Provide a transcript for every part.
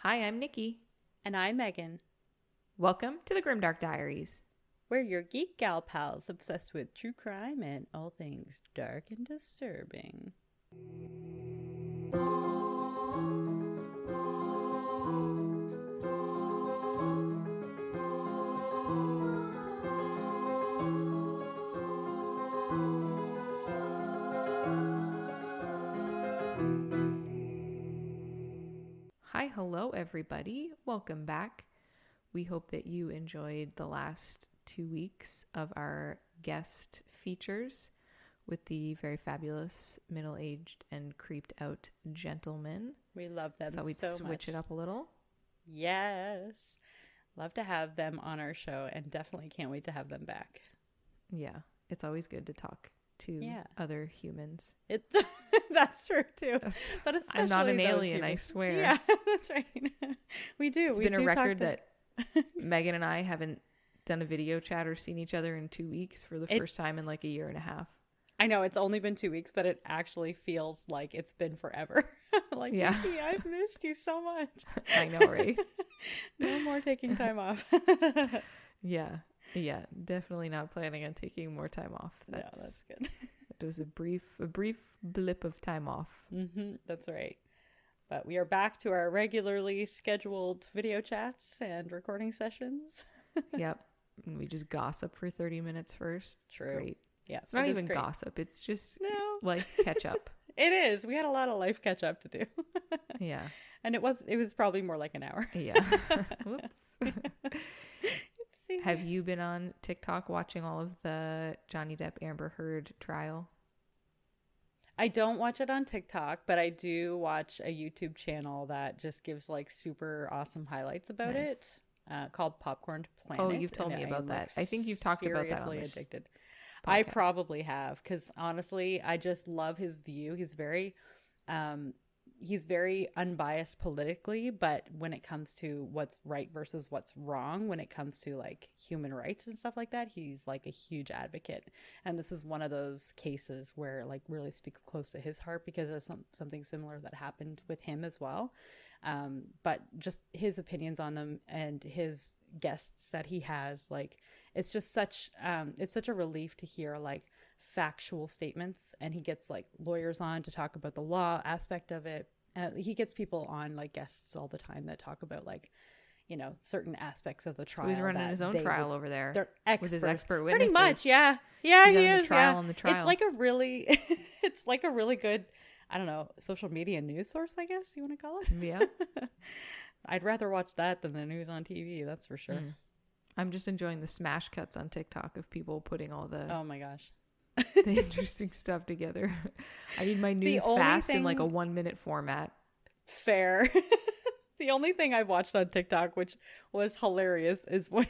Hi, I'm Nikki. And I'm Megan. Welcome to the Grimdark Diaries. We're your geek gal pals obsessed with true crime and all things dark and disturbing. Hi, hello, everybody. Welcome back. We hope that you enjoyed the last 2 weeks of our guest features with the very fabulous middle-aged and creeped out gentlemen. We love them Thought we'd so switch much. it up a little. Yes. Love to have them on our show and definitely can't wait to have them back. Yeah, it's always good to talk to other humans. It's that's true too. But especially I'm not an those alien, humans. I swear. Yeah, that's right. We do. It's been a record that Megan and I haven't done a video chat or seen each other in 2 weeks for the first time in like a year and a half. I know it's only been 2 weeks, but it actually feels like it's been forever. Like, yeah, Nikki, I've missed you so much. I know, right? No more taking time off. Yeah, definitely not planning on taking more time off. That's good. It was a brief blip of time off. That's right. But we are back to our regularly scheduled video chats and recording sessions. Yep. And we just gossip for 30 minutes first. It's True. great. Yeah. It's not even gossip. It's just like catch up. It is. We had a lot of life catch up to do. Yeah. And it was probably more like an hour. Yeah. Whoops. Have you been on TikTok watching all of the Johnny Depp Amber Heard trial? I don't watch it on TikTok, but I do watch a YouTube channel that just gives like super awesome highlights about it, called Popcorn Planet. Oh, you've told me about that. I think you've talked about that on this addicted. podcast. I probably have, because honestly, I just love his view. He's very unbiased politically, but when it comes to what's right versus what's wrong, when it comes to like human rights and stuff like that, he's like a huge advocate. And this is one of those cases where like really speaks close to his heart, because of something similar that happened with him as well. But just his opinions on them and his guests that he has, like, it's just such a relief to hear like factual statements, and he gets like lawyers on to talk about the law aspect of it. He gets people on, like guests all the time, that talk about like, you know, certain aspects of the trial. So he's running his own trial over there. They're experts. With his expert witnesses. Pretty much, yeah. He is. Trial on the trial. It's like a really good, I don't know, social media news source, I guess you want to call it. Yeah. I'd rather watch that than the news on TV. That's for sure. I'm just enjoying the smash cuts on TikTok of people putting all the oh my gosh the interesting stuff together. I need my news fast in like a 1 minute format. Fair. The only thing I've watched on TikTok, which was hilarious, is when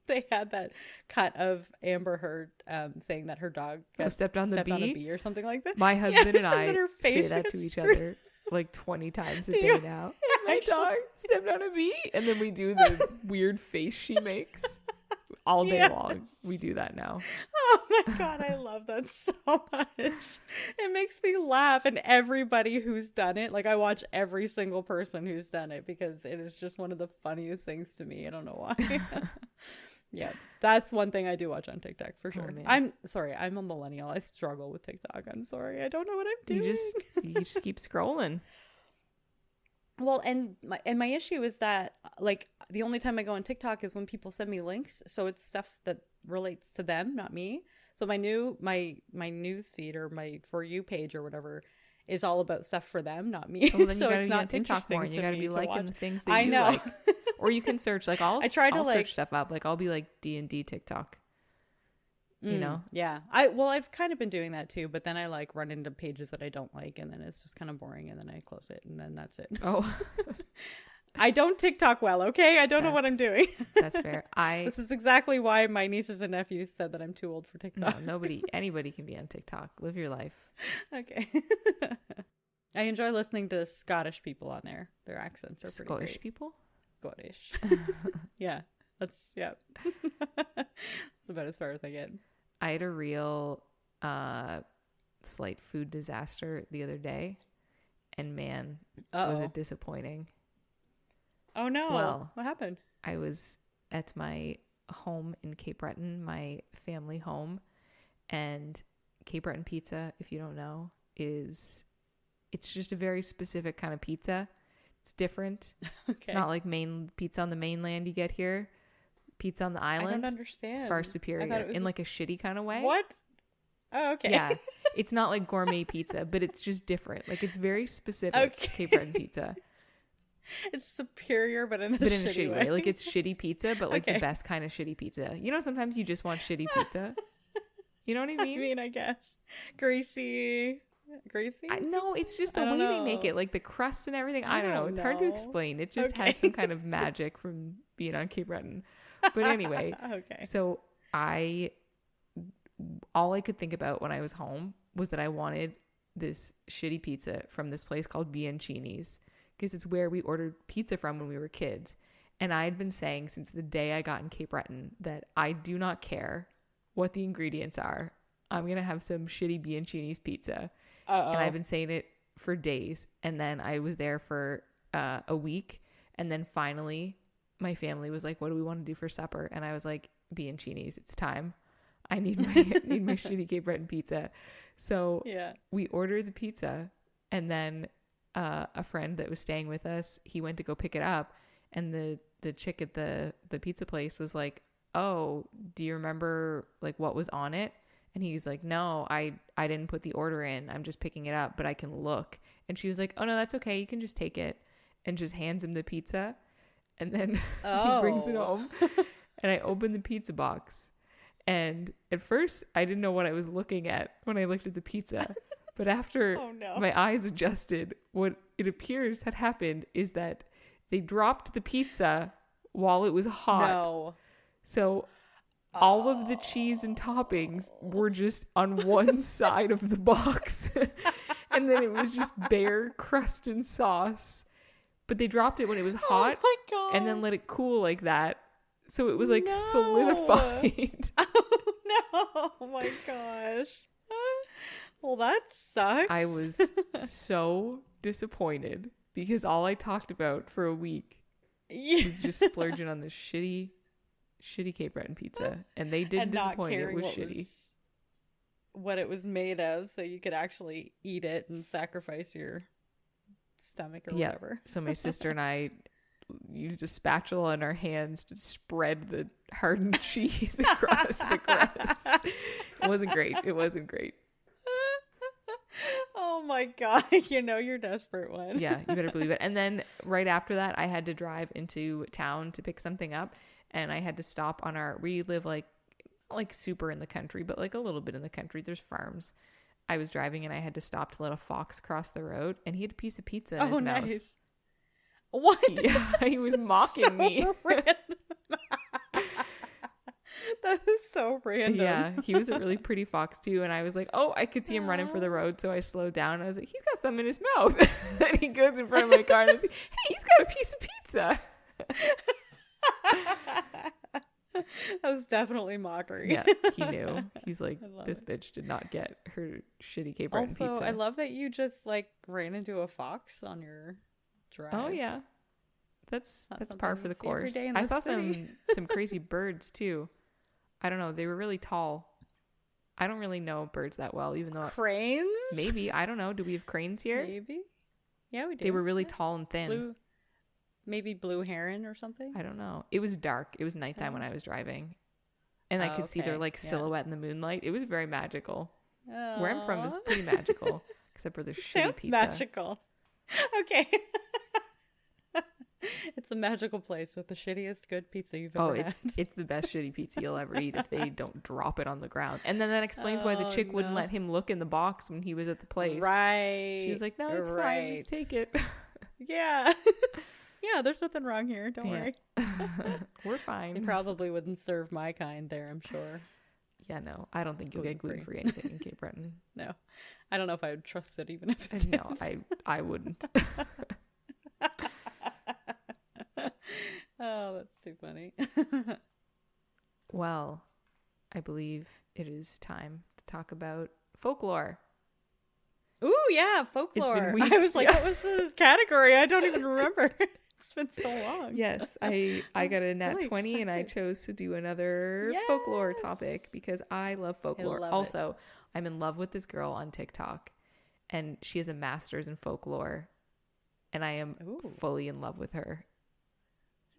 they had that cut of Amber Heard saying that her dog stepped on a bee or something like that. My husband and I her say face that to each other like 20 times a day now. My dog stepped on a bee, and then we do the weird face she makes all day long. We do that now. Oh my god, I love that so much. It makes me laugh, and everybody who's done it, like I watch every single person who's done it, because it is just one of the funniest things to me. I don't know why. Yeah, that's one thing I do watch on TikTok for sure. Oh, I'm sorry, I'm a millennial. I struggle with TikTok. I'm sorry, I don't know what I'm doing. You just keep scrolling. Well, and my issue is that like the only time I go on TikTok is when people send me links, so it's stuff that relates to them, not me. So my news feed or my For You page or whatever is all about stuff for them, not me. Well, then so you gotta it's be not on TikTok more, and you gotta be liking the things that you like. Or you can search like I'll search stuff up. Like I'll be like D&D TikTok. You know? Yeah. I've kind of been doing that too, but then I like run into pages that I don't like, and then it's just kind of boring, and then I close it, and then that's it. Oh. I don't TikTok well, okay? I don't know what I'm doing. That's fair. This is exactly why my nieces and nephews said that I'm too old for TikTok. No, anybody can be on TikTok. Live your life. Okay. I enjoy listening to Scottish people on there. Their accents are pretty great. Scottish people? Scottish. Yeah. That's about as far as I get. I had a real slight food disaster the other day, and man, was it disappointing. Oh no. Well, what happened? I was at my home in Cape Breton, my family home, and Cape Breton pizza, if you don't know, it's just a very specific kind of pizza. It's different. Okay. It's not like main pizza on the mainland you get here. Pizza on the island. I don't understand. Far superior in like a shitty kind of way. What? Oh, okay. Yeah. It's not like gourmet pizza, but it's just different. Like it's very specific Cape Breton pizza. It's superior, but in a shitty way. Like it's shitty pizza, but like the best kind of shitty pizza. You know, sometimes you just want shitty pizza. You know what I mean? I guess. Greasy? No, it's just the way they make it. Like the crust and everything. I don't know. It's hard to explain. It just has some kind of magic from being on Cape Breton. But anyway. Okay. So all I could think about when I was home was that I wanted this shitty pizza from this place called Bianchini's, because it's where we ordered pizza from when we were kids. And I had been saying since the day I got in Cape Breton that I do not care what the ingredients are. I'm going to have some shitty Bianchini's pizza. Uh-oh. And I've been saying it for days. And then I was there for a week. And then finally my family was like, what do we want to do for supper? And I was like, Bianchini's, it's time. I need my shitty Cape Breton pizza. So we ordered the pizza, and then a friend that was staying with us, he went to go pick it up, and the chick at the pizza place was like, oh, do you remember like what was on it? And he's like, no, I didn't put the order in. I'm just picking it up, but I can look. And she was like, oh no, that's okay. You can just take it, and just hands him the pizza. And then he brings it home, and I open the pizza box. And at first, I didn't know what I was looking at when I looked at the pizza. But after my eyes adjusted, what it appears had happened is that they dropped the pizza while it was hot. No. So all of the cheese and toppings were just on one side of the box. And then it was just bare crust and sauce. But they dropped it when it was hot and then let it cool like that. So it was like solidified. Oh my gosh. Well, that sucks. I was so disappointed because all I talked about for a week was just splurging on this shitty Cape Breton pizza. And they didn't disappoint. It was shitty. What it was made of, so you could actually eat it and sacrifice your stomach or whatever. So my sister and I used a spatula in our hands to spread the hardened cheese across the crust. It wasn't great. Oh my God. You know you're desperate one. Yeah, you better believe it. And then right after that, I had to drive into town to pick something up, and I had to stop on we live like super in the country, but like a little bit in the country. There's farms. I was driving and I had to stop to let a fox cross the road, and he had a piece of pizza in his mouth. Nice. What? Yeah, he was mocking me. That is so random. Yeah, he was a really pretty fox too, and I was like, oh, I could see him running for the road, so I slowed down, and I was like, he's got something in his mouth. Then he goes in front of my car, and I was like, hey, he's got a piece of pizza. That was definitely mockery. Yeah, he knew. He's like, this bitch did not get her shitty Cape Breton pizza. Also, I love that you just like ran into a fox on your drive. Oh yeah, that's par for the course. I saw some crazy birds too. I don't know, they were really tall. I don't really know birds that well, even though cranes. Maybe, I don't know. Do we have cranes here? Maybe. Yeah, we do. They were really tall and thin. Maybe blue heron or something. I don't know. It was dark. It was nighttime when I was driving, and I could see their like silhouette in the moonlight. It was very magical. Where I'm from is pretty magical, except for the shitty pizza. Magical. Okay. It's a magical place with the shittiest good pizza you've ever had. It's the best shitty pizza you'll ever eat if they don't drop it on the ground. And then that explains why the chick wouldn't let him look in the box when he was at the place. Right. She was like, no, it's fine. Just take it. Yeah. Yeah, there's nothing wrong here. Don't worry. We're fine. They probably wouldn't serve my kind there, I'm sure. Yeah, no. I don't think you'll get gluten-free anything in Cape Breton. No. I don't know if I would trust it even if it No, I wouldn't. Oh, that's too funny. Well, I believe it is time to talk about folklore. Ooh, yeah, folklore. I was like, what was the category? I don't even remember. It's been so long. Yes, I got a nat really 20 and I excited. chose to do another folklore topic because I love folklore. love it. Also, I'm in love with this girl on TikTok and she has a master's in folklore and I am fully in love with her.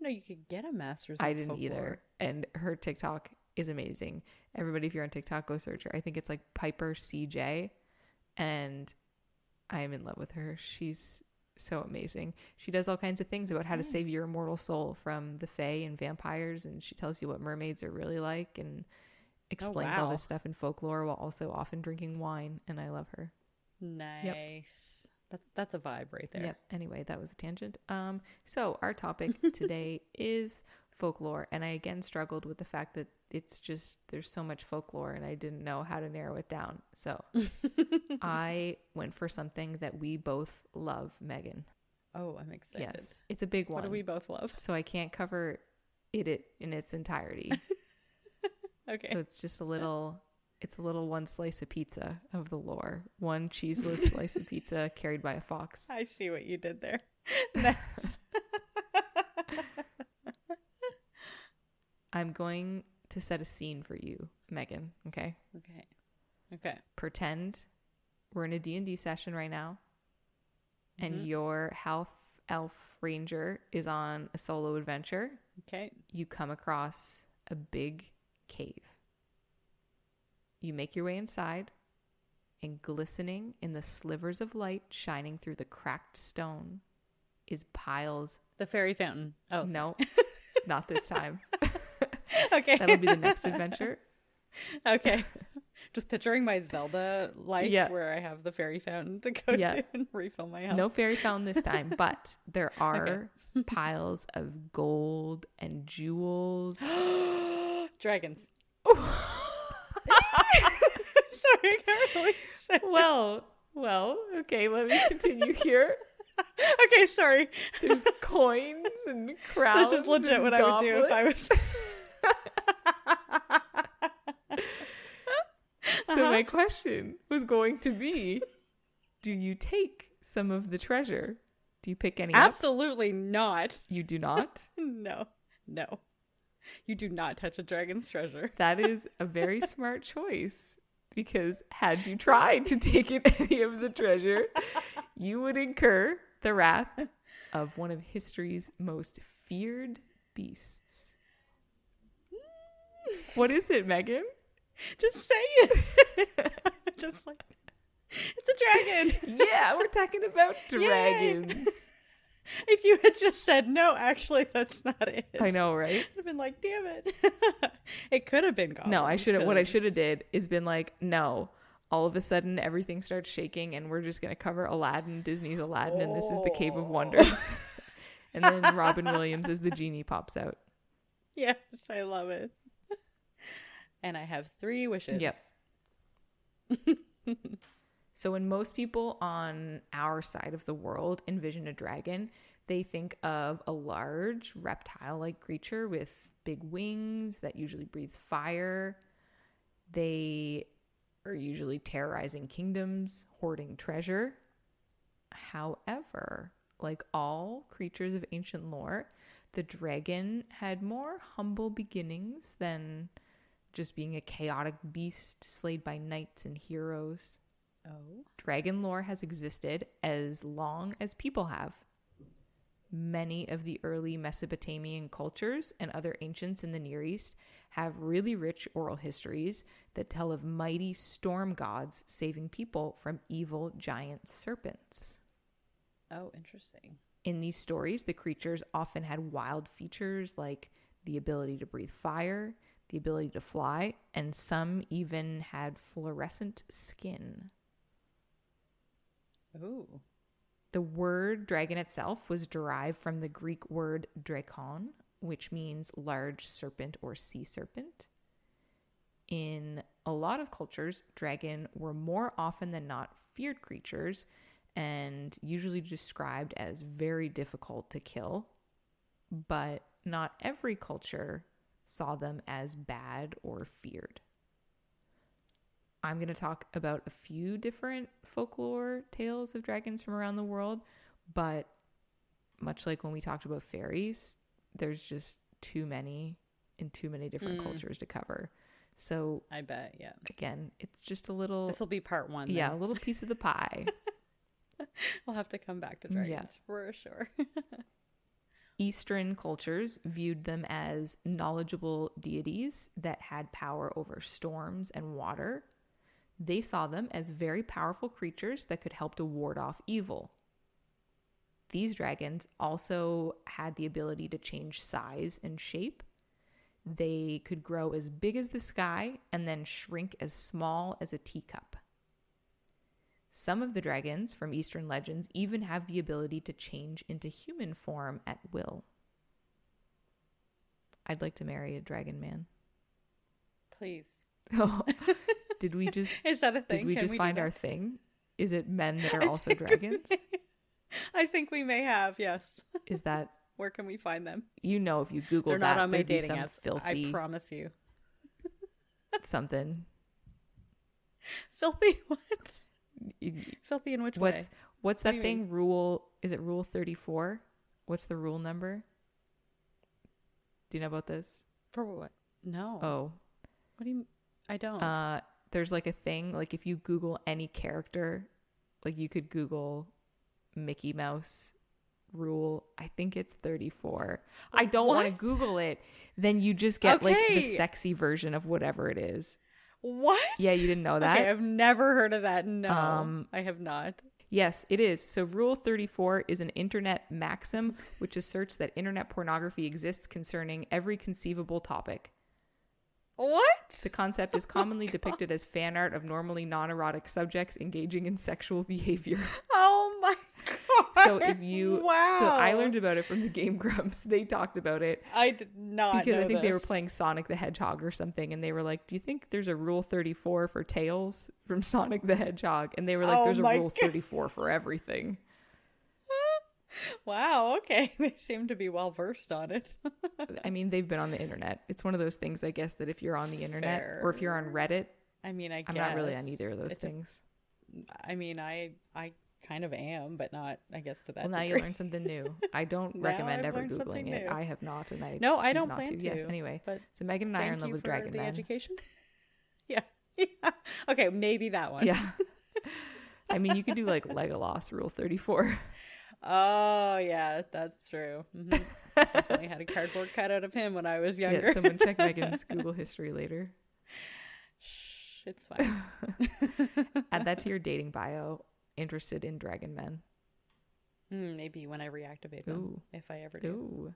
I didn't know you could get a master's in I didn't folklore. either. And her TikTok is amazing. Everybody, if you're on TikTok, go search her. I think it's like Piper CJ and I am in love with her. She's so amazing. She does all kinds of things about how to save your immortal soul from the fae and vampires, and she tells you what mermaids are really like and explains all this stuff in folklore while also often drinking wine, and I love her. Nice. That's a vibe right there. Yep. Anyway, that was a tangent. So our topic today is folklore, and I again struggled with the fact that it's just there's so much folklore and I didn't know how to narrow it down. So I went for something that we both love, Megan. Oh, I'm excited. Yes, it's a big one. What do we both love? So I can't cover it in its entirety. Okay. So it's just a little one slice of pizza of the lore. One cheeseless slice of pizza carried by a fox. I see what you did there. Nice. I'm going to set a scene for you, Megan, okay? Okay. Pretend we're in a D&D session right now and your half elf ranger is on a solo adventure. Okay. You come across a big cave. You make your way inside, and glistening in the slivers of light shining through the cracked stone is piles. The fairy fountain. Oh, no, not this time. Okay. That'll be the next adventure. Okay. Just picturing my Zelda life where I have the fairy fountain to go to and refill my health. No fairy fountain this time, but there are piles of gold and jewels. Dragons. Sorry, I got really excited. Well, okay, let me continue here. Okay, sorry. There's coins and crowns. This is legit what goblets. I would do if I was... So my question was going to be, do you take some of the treasure? Do you pick any Absolutely not. You do not? No. You do not touch a dragon's treasure. That is a very smart choice, because had you tried to take in any of the treasure, you would incur the wrath of one of history's most feared beasts. What is it, Megan? Just say it. Just like, it's a dragon. Yeah, we're talking about dragons. Yay. If you had just said, no, actually, that's not it. I know, right? I'd have been like, damn it. It could have been goblins. No, what I should have did is been like, no. All of a sudden, everything starts shaking, and we're just going to cover Aladdin, Disney's Aladdin, and this is the Cave of Wonders. And then Robin Williams as the genie pops out. Yes, I love it. And I have 3 wishes. Yep. So when most people on our side of the world envision a dragon, they think of a large reptile-like creature with big wings that usually breathes fire. They are usually terrorizing kingdoms, hoarding treasure. However, like all creatures of ancient lore, the dragon had more humble beginnings than just being a chaotic beast slayed by knights and heroes. Oh. Dragon lore has existed as long as people have. Many of the early Mesopotamian cultures and other ancients in the Near East have really rich oral histories that tell of mighty storm gods saving people from evil giant serpents. Oh, interesting. In these stories, the creatures often had wild features like the ability to breathe fire, the ability to fly, and some even had fluorescent skin. Ooh. The word dragon itself was derived from the Greek word drakon, which means large serpent or sea serpent. In a lot of cultures, dragon were more often than not feared creatures and usually described as very difficult to kill, but not every culture saw them as bad or feared. I'm going to talk about a few different folklore tales of dragons from around the world, but much like when we talked about fairies, there's just too many in too many different cultures to cover. So I bet, yeah. Again, it's just a little... This will be part 1 then. Yeah, a little piece of the pie. We'll have to come back to dragons for sure. Eastern cultures viewed them as knowledgeable deities that had power over storms and water. They saw them as very powerful creatures that could help to ward off evil. These dragons also had the ability to change size and shape. They could grow as big as the sky and then shrink as small as a teacup. Some of the dragons from Eastern legends even have the ability to change into human form at will. I'd like to marry a dragon man. Please. Oh, did we just... Is that a thing? Did we just find our thing? Is it men that are also dragons? I think we may have, yes. Is that... Where can we find them? You know, if you Google They're that, not on my there'd be dating some apps. filthy... I promise you. Something. Filthy what? Filthy in which way? What's that thing? Mean? Rule... Is it Rule 34? What's the rule number? Do you know about this? For what? No. Oh. What do you... I don't. There's like a thing, like if you Google any character, like you could Google Mickey Mouse rule. I think it's 34. I don't want to Google it. Then you just get like the sexy version of whatever it is. What? Yeah, you didn't know that? Okay, I've never heard of that. No, I have not. Yes, it is. So Rule 34 is an internet maxim which asserts that internet pornography exists concerning every conceivable topic. What? The concept is commonly depicted as fan art of normally non-erotic subjects engaging in sexual behavior. Oh my god. So if you... Wow. So I learned about it from the Game Grumps. They talked about it. I did not because know I think this. they were playing Sonic the Hedgehog or something, and they were like, do you think there's a Rule 34 for Tails from Sonic the Hedgehog? And they were like, there's a Rule 34 for everything. Wow, okay. They seem to be well versed on it. I mean, they've been on the internet. It's one of those things, I guess, that if you're on the internet or if you're on Reddit, I mean, I'm not really on either of those things. I mean, I kind of am, but not, I guess, to that Well, now degree. you learn something new. I don't recommend ever Googling it. I have not, and I don't not plan to. Yes, anyway. So Megan and I are in love with Dragon Men. Education? Yeah. Okay, maybe that one. Yeah. I mean, you could do like Legolas Rule 34. Oh, yeah, that's true. Mm-hmm. Definitely had a cardboard cut out of him when I was younger. Yeah, someone check Megan's Google history later. Shh, it's fine. Add that to your dating bio. Interested in dragon men. Maybe when I reactivate them, if I ever do.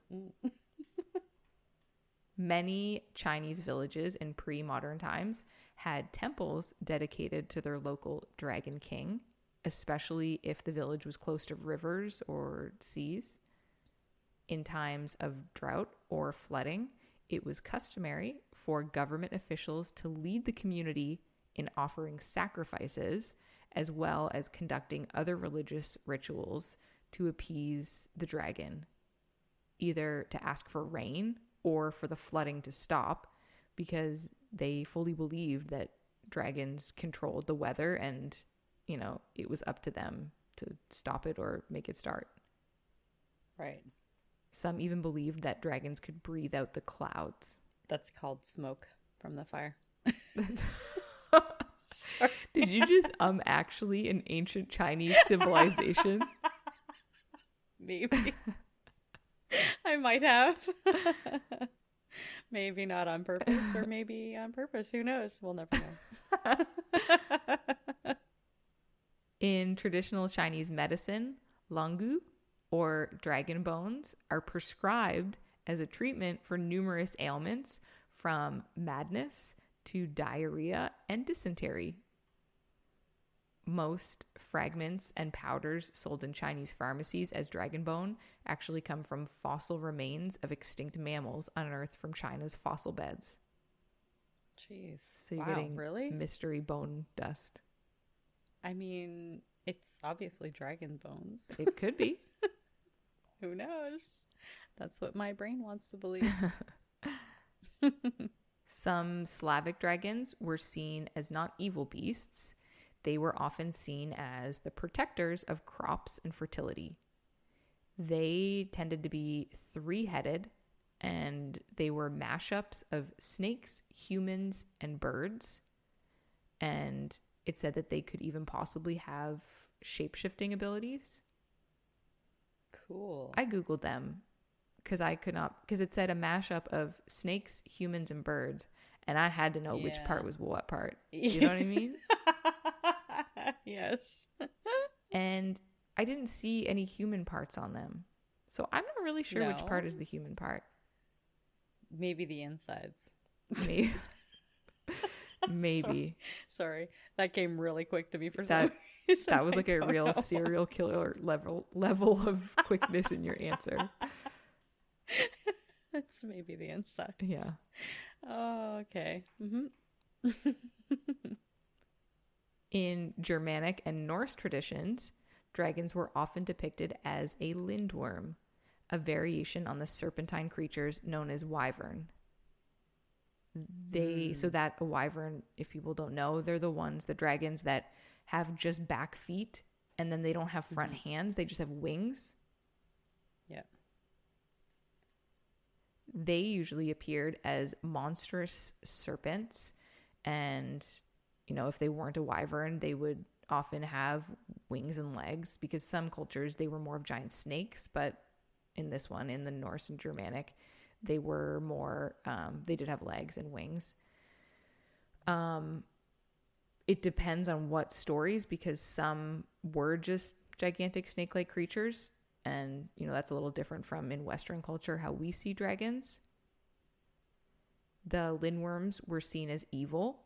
Many Chinese villages in pre-modern times had temples dedicated to their local dragon king, especially if the village was close to rivers or seas. In times of drought or flooding, it was customary for government officials to lead the community in offering sacrifices, as well as conducting other religious rituals to appease the dragon, either to ask for rain or for the flooding to stop, because they fully believed that dragons controlled the weather and, you know, it was up to them to stop it or make it start. Right. Some even believed that dragons could breathe out the clouds. That's called smoke from the fire. Did you just actually an ancient Chinese civilization? Maybe. I might have. Maybe not on purpose, or maybe on purpose. Who knows? We'll never know. In traditional Chinese medicine, langu, or dragon bones, are prescribed as a treatment for numerous ailments, from madness to diarrhea and dysentery. Most fragments and powders sold in Chinese pharmacies as dragon bone actually come from fossil remains of extinct mammals unearthed from China's fossil beds. Jeez. So you're getting really? mystery bone dust. I mean, it's obviously dragon bones. It could be. Who knows? That's what my brain wants to believe. Some Slavic dragons were seen as not evil beasts. They were often seen as the protectors of crops and fertility. They tended to be three-headed, and they were mashups of snakes, humans, and birds. And it said that they could even possibly have shape-shifting abilities. Cool. I Googled them because I could not, because it said a mashup of snakes, humans, and birds. And I had to know which part was what part. You know what I mean? Yes. And I didn't see any human parts on them. So I'm not really sure which part is the human part. Maybe the insides. Maybe. Maybe. Sorry. That came really quick to me for some reason. That was like a real serial killer level of quickness in your answer. It's maybe the insides. Yeah. Oh, okay. Mm-hmm. In Germanic and Norse traditions, dragons were often depicted as a lindworm, a variation on the serpentine creatures known as wyvern. So that a wyvern, if people don't know, they're the dragons that have just back feet, and then they don't have front hands. They just have wings. Yeah. They usually appeared as monstrous serpents, and, you know, if they weren't a wyvern, they would often have wings and legs, because some cultures, they were more of giant snakes, but in this one, in the Norse and Germanic, they were more, they did have legs and wings. It depends on what stories, because some were just gigantic snake-like creatures, and, you know, that's a little different from in Western culture, how we see dragons. The lindworms were seen as evil.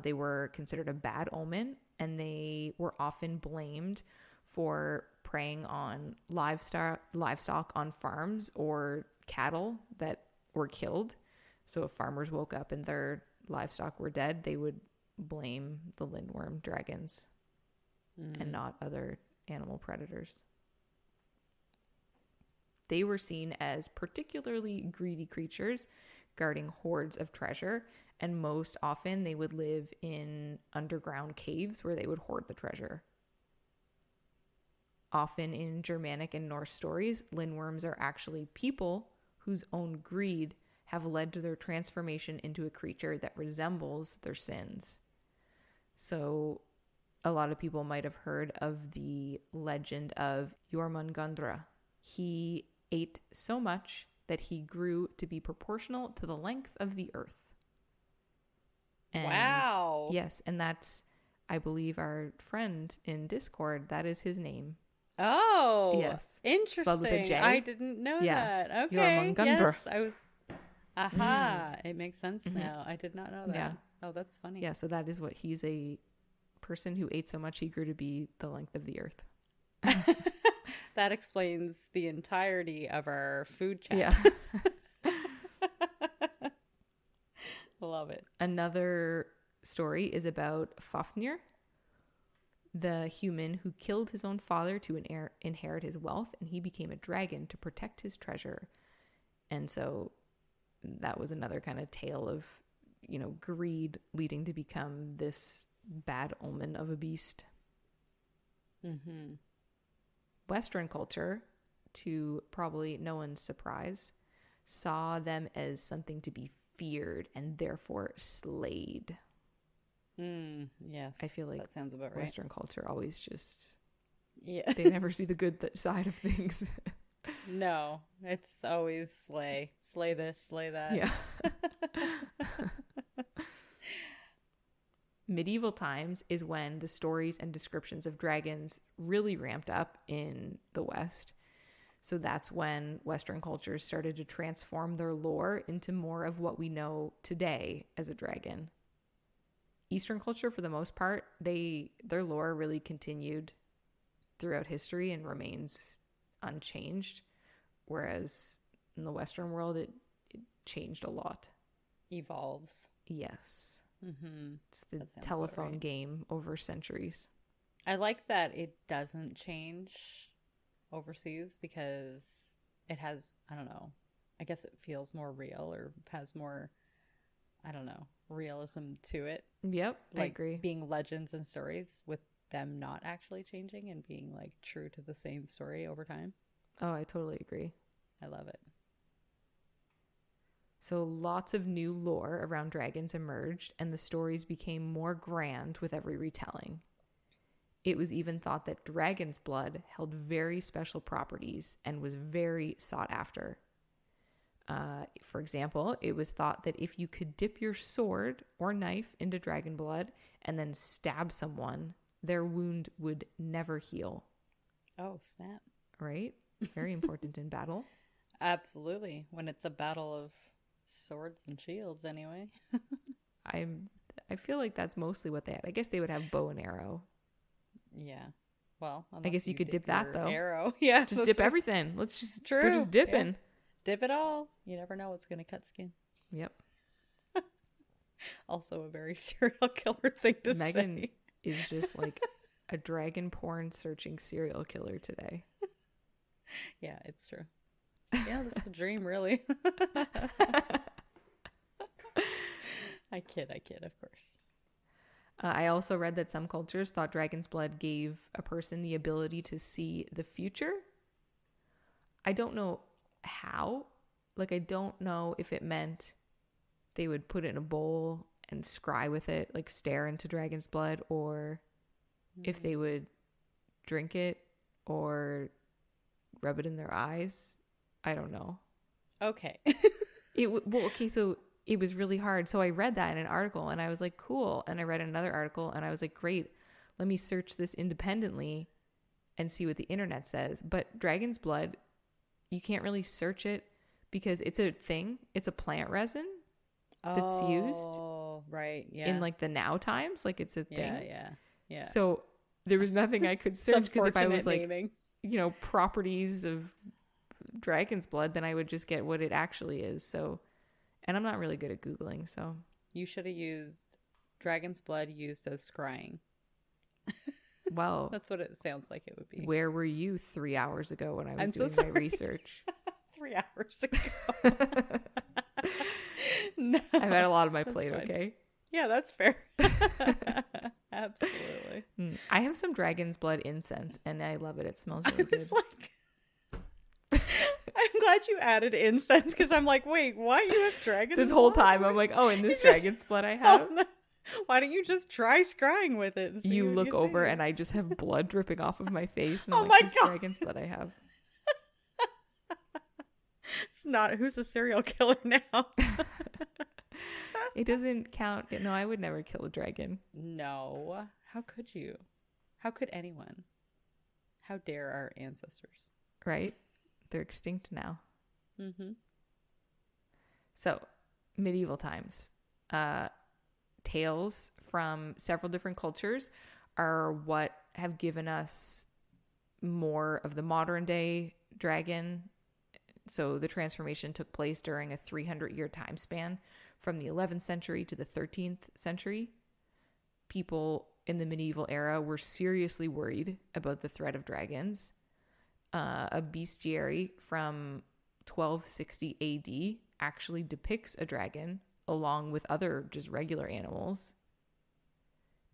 They were considered a bad omen, and they were often blamed for preying on livestock on farms or cattle that were killed. So if farmers woke up and their livestock were dead, they would blame the lindworm dragons and not other animal predators. They were seen as particularly greedy creatures guarding hoards of treasure, and most often they would live in underground caves where they would hoard the treasure. Often in Germanic and Norse stories, lindworms are actually people whose own greed have led to their transformation into a creature that resembles their sins. So a lot of people might have heard of the legend of Jormungandr. He ate so much that he grew to be proportional to the length of the earth. And wow. Yes, and that's, I believe, our friend in Discord, that is his name. Oh, yes. Interesting. Spelled with a J. I didn't know that. Okay. Jormungandr. Yes, I was. Aha! It makes sense now. I did not know that. Yeah. Oh, that's funny. Yeah, so that is what he's a person who ate so much he grew to be the length of the earth. That explains the entirety of our food chat. Yeah. Love it. Another story is about Fafnir, the human who killed his own father to inherit his wealth, and he became a dragon to protect his treasure. And so that was another kind of tale of, you know, greed leading to become this bad omen of a beast. Mm-hmm. Western culture, to probably no one's surprise, saw them as something to be feared and therefore slayed. Yes. I feel like that sounds about right. Western culture always just, yeah, they never see the good side of things. No, it's always slay this, slay that. Yeah. Medieval times is when the stories and descriptions of dragons really ramped up in the West. So that's when Western cultures started to transform their lore into more of what we know today as a dragon. Eastern culture, for the most part, their lore really continued throughout history and remains unchanged. Whereas in the Western world, it changed a lot. Evolves. Yes. Mm-hmm. It's the telephone game over centuries. I like that it doesn't change overseas because it has, I don't know, I guess it feels more real or has more, I don't know, realism to it. Yep, like I agree. Being legends and stories with them not actually changing and being like true to the same story over time. Oh, I totally agree. I love it. So lots of new lore around dragons emerged, and the stories became more grand with every retelling. It was even thought that dragon's blood held very special properties and was very sought after. For example, it was thought that if you could dip your sword or knife into dragon blood and then stab someone, their wound would never heal. Oh, snap. Right? Very important in battle. Absolutely. When it's a battle of swords and shields, anyway. I feel like that's mostly what they had. I guess they would have bow and arrow. Yeah. Well, I guess you could dip that, though. Arrow. Yeah. Just dip everything. Let's just, true. We're just dipping. Yeah. Dip it all. You never know what's going to cut skin. Yep. Also a very serial killer thing to Megan say. is just like a dragon porn searching serial killer today. Yeah, it's true. Yeah, that's a dream, really. I kid, of course. I also read that some cultures thought dragon's blood gave a person the ability to see the future. I don't know how. Like, I don't know if it meant they would put it in a bowl and scry with it, like stare into dragon's blood, or if they would drink it or rub it in their eyes. I don't know. Okay. So it was really hard. So I read that in an article and I was like, cool. And I read another article and I was like, great. Let me search this independently and see what the internet says. But dragon's blood, you can't really search it because it's a thing. It's a plant resin that's used. Oh, right. Yeah. In like the now times. Like it's a thing. Yeah. So there was nothing I could search because if I was like, naming. Properties of dragon's blood, then I would just get what it actually is. So, and I'm not really good at Googling, so. You should have used dragon's blood used as scrying. Well, that's what it sounds like it would be. Where were you 3 hours ago when I was doing my research? 3 hours ago. No, I've had a lot on my plate, okay? Yeah, that's fair. Absolutely. I have some dragon's blood incense and I love it. It smells really good. I'm glad you added incense because I'm like, wait, why you have dragon's this blood? whole time I'm like, oh, and this dragon's blood I have. Why don't you just try scrying with it? You look over and I just have blood dripping off of my face. And Oh I'm my this God. dragon's blood I have. It's not. Who's a serial killer now? It doesn't count. No, I would never kill a dragon. No. How could you? How could anyone? How dare our ancestors? Right? They're extinct now. Mm-hmm. So, medieval times. Tales from several different cultures are what have given us more of the modern day dragon. So the transformation took place during a 300-year time span from the 11th century to the 13th century. People in the medieval era were seriously worried about the threat of dragons. A bestiary from 1260 AD actually depicts a dragon along with other just regular animals.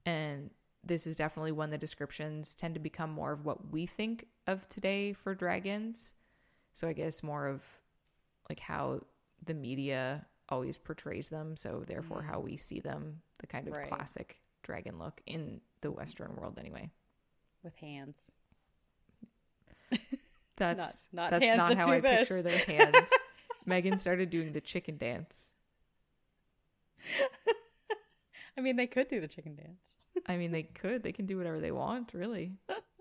And this is definitely when the descriptions tend to become more of what we think of today for dragons. So I guess more of like how the media always portrays them. So therefore how we see them, the kind of classic dragon look in the Western world anyway. With hands. That's not how I picture their hands. Megan started doing the chicken dance. I mean, they could do the chicken dance. I mean, they can do whatever they want, really.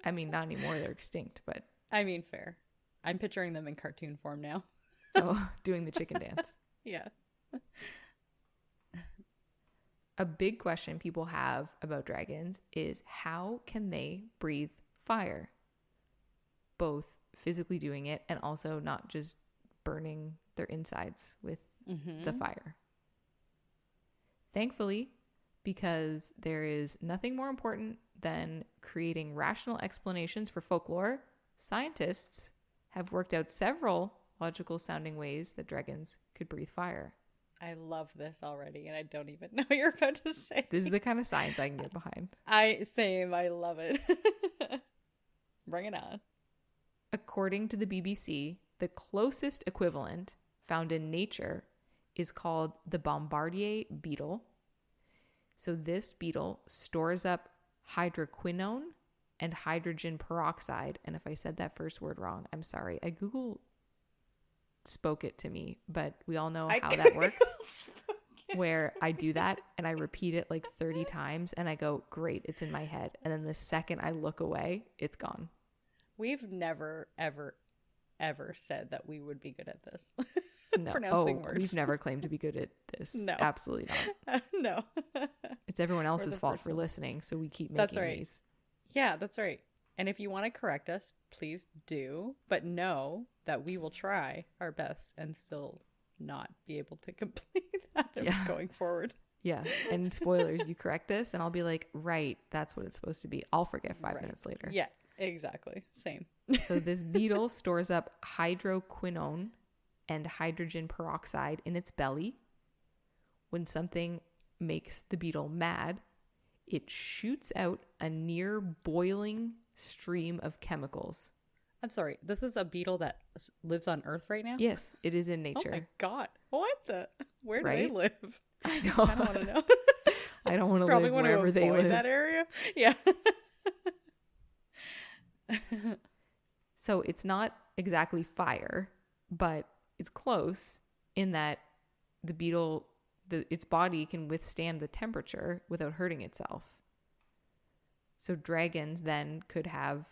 I mean, not anymore. They're extinct, but. I mean, fair. I'm picturing them in cartoon form now. Oh, doing the chicken dance. Yeah. A big question people have about dragons is how can they breathe fire? Both physically doing it and also not just burning their insides with the fire. Thankfully, because there is nothing more important than creating rational explanations for folklore, scientists have worked out several logical sounding ways that dragons could breathe fire. I love this already, and I don't even know what you're about to say. This is the kind of science I can get behind. Same. I love it. Bring it on. According to the BBC, the closest equivalent found in nature is called the Bombardier beetle. So this beetle stores up hydroquinone and hydrogen peroxide. And if I said that first word wrong, I'm sorry. I Google spoke it to me, but we all know how that works. Where I do that and I repeat it like 30 times and I go, great, it's in my head. And then the second I look away, it's gone. We've never, ever, ever said that we would be good at this. No. Pronouncing words. We've never claimed to be good at this. No. Absolutely not. No. It's everyone else's fault for listening, so we keep making That's right. these. Yeah, that's right. And if you want to correct us, please do. But know that we will try our best and still not be able to complete that going forward. Yeah. And spoilers, you correct this and I'll be like, right, that's what it's supposed to be. I'll forget 5 minutes later. Yeah, exactly. Same. So this beetle stores up hydroquinone and hydrogen peroxide in its belly. When something makes the beetle mad, it shoots out a near boiling stream of chemicals. I'm sorry, this is a beetle that lives on Earth right now? Yes, it is in nature. Oh my God. Where do they live? I know. I don't want to know. I don't want to Probably live want wherever to they avoid live. that area. Yeah. So it's not exactly fire, but it's close in that the beetle, its body can withstand the temperature without hurting itself. So dragons then could have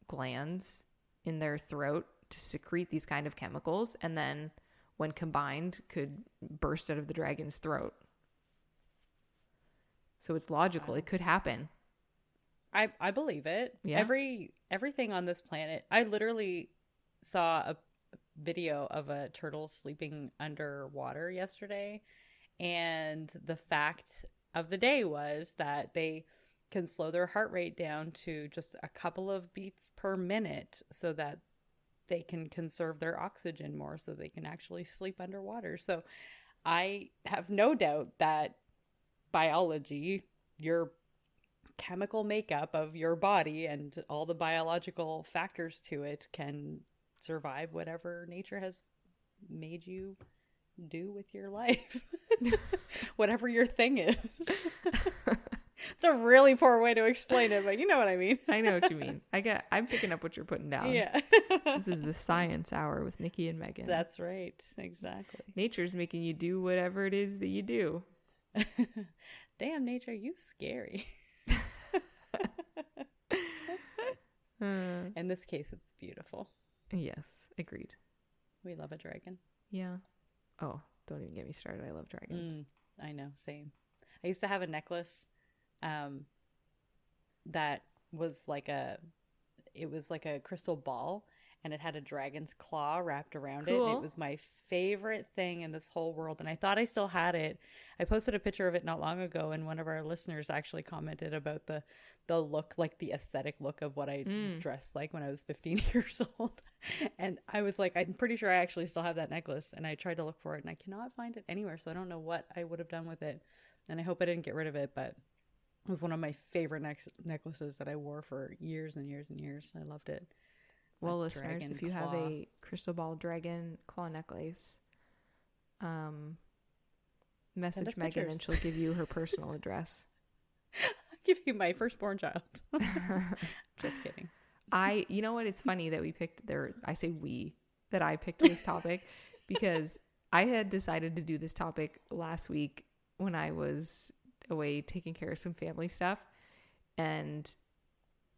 glands in their throat to secrete these kind of chemicals, and then when combined could burst out of the dragon's throat. So it's logical. Wow. It could happen. I believe it. Yeah. Everything on this planet. I literally saw a video of a turtle sleeping underwater yesterday, and the fact of the day was that they can slow their heart rate down to just a couple of beats per minute so that they can conserve their oxygen more so they can actually sleep underwater. So I have no doubt that biology, your chemical makeup of your body and all the biological factors to it, can survive whatever nature has made you do with your life. Whatever your thing is. It's a really poor way to explain it, but you know what I mean. I know what you mean. I'm picking up what you're putting down. Yeah. This is the science hour with Nikki and Megan. That's right. Exactly. Nature's making you do whatever it is that you do. Damn, nature, you scary. In this case, it's beautiful. Yes, agreed. We love a dragon. Yeah. Oh, don't even get me started. I love dragons. I know, same. I used to have a necklace that was like a crystal ball, and it had a dragon's claw wrapped around it. And it was my favorite thing in this whole world, and I thought I still had it. I posted a picture of it not long ago, and one of our listeners actually commented about the look, like the aesthetic look of what I dressed like when I was 15 years old. And I was like, I'm pretty sure I actually still have that necklace, and I tried to look for it and I cannot find it anywhere, so I don't know what I would have done with it, and I hope I didn't get rid of it, but it was one of my favorite necklaces that I wore for years and years and years. I loved it. Well, listeners, if you have a crystal ball dragon claw necklace, message Megan pictures. and she'll give you her personal address. I'll give you my firstborn child. Just kidding. You know what? It's funny that I picked this topic because I had decided to do this topic last week when I was away taking care of some family stuff, and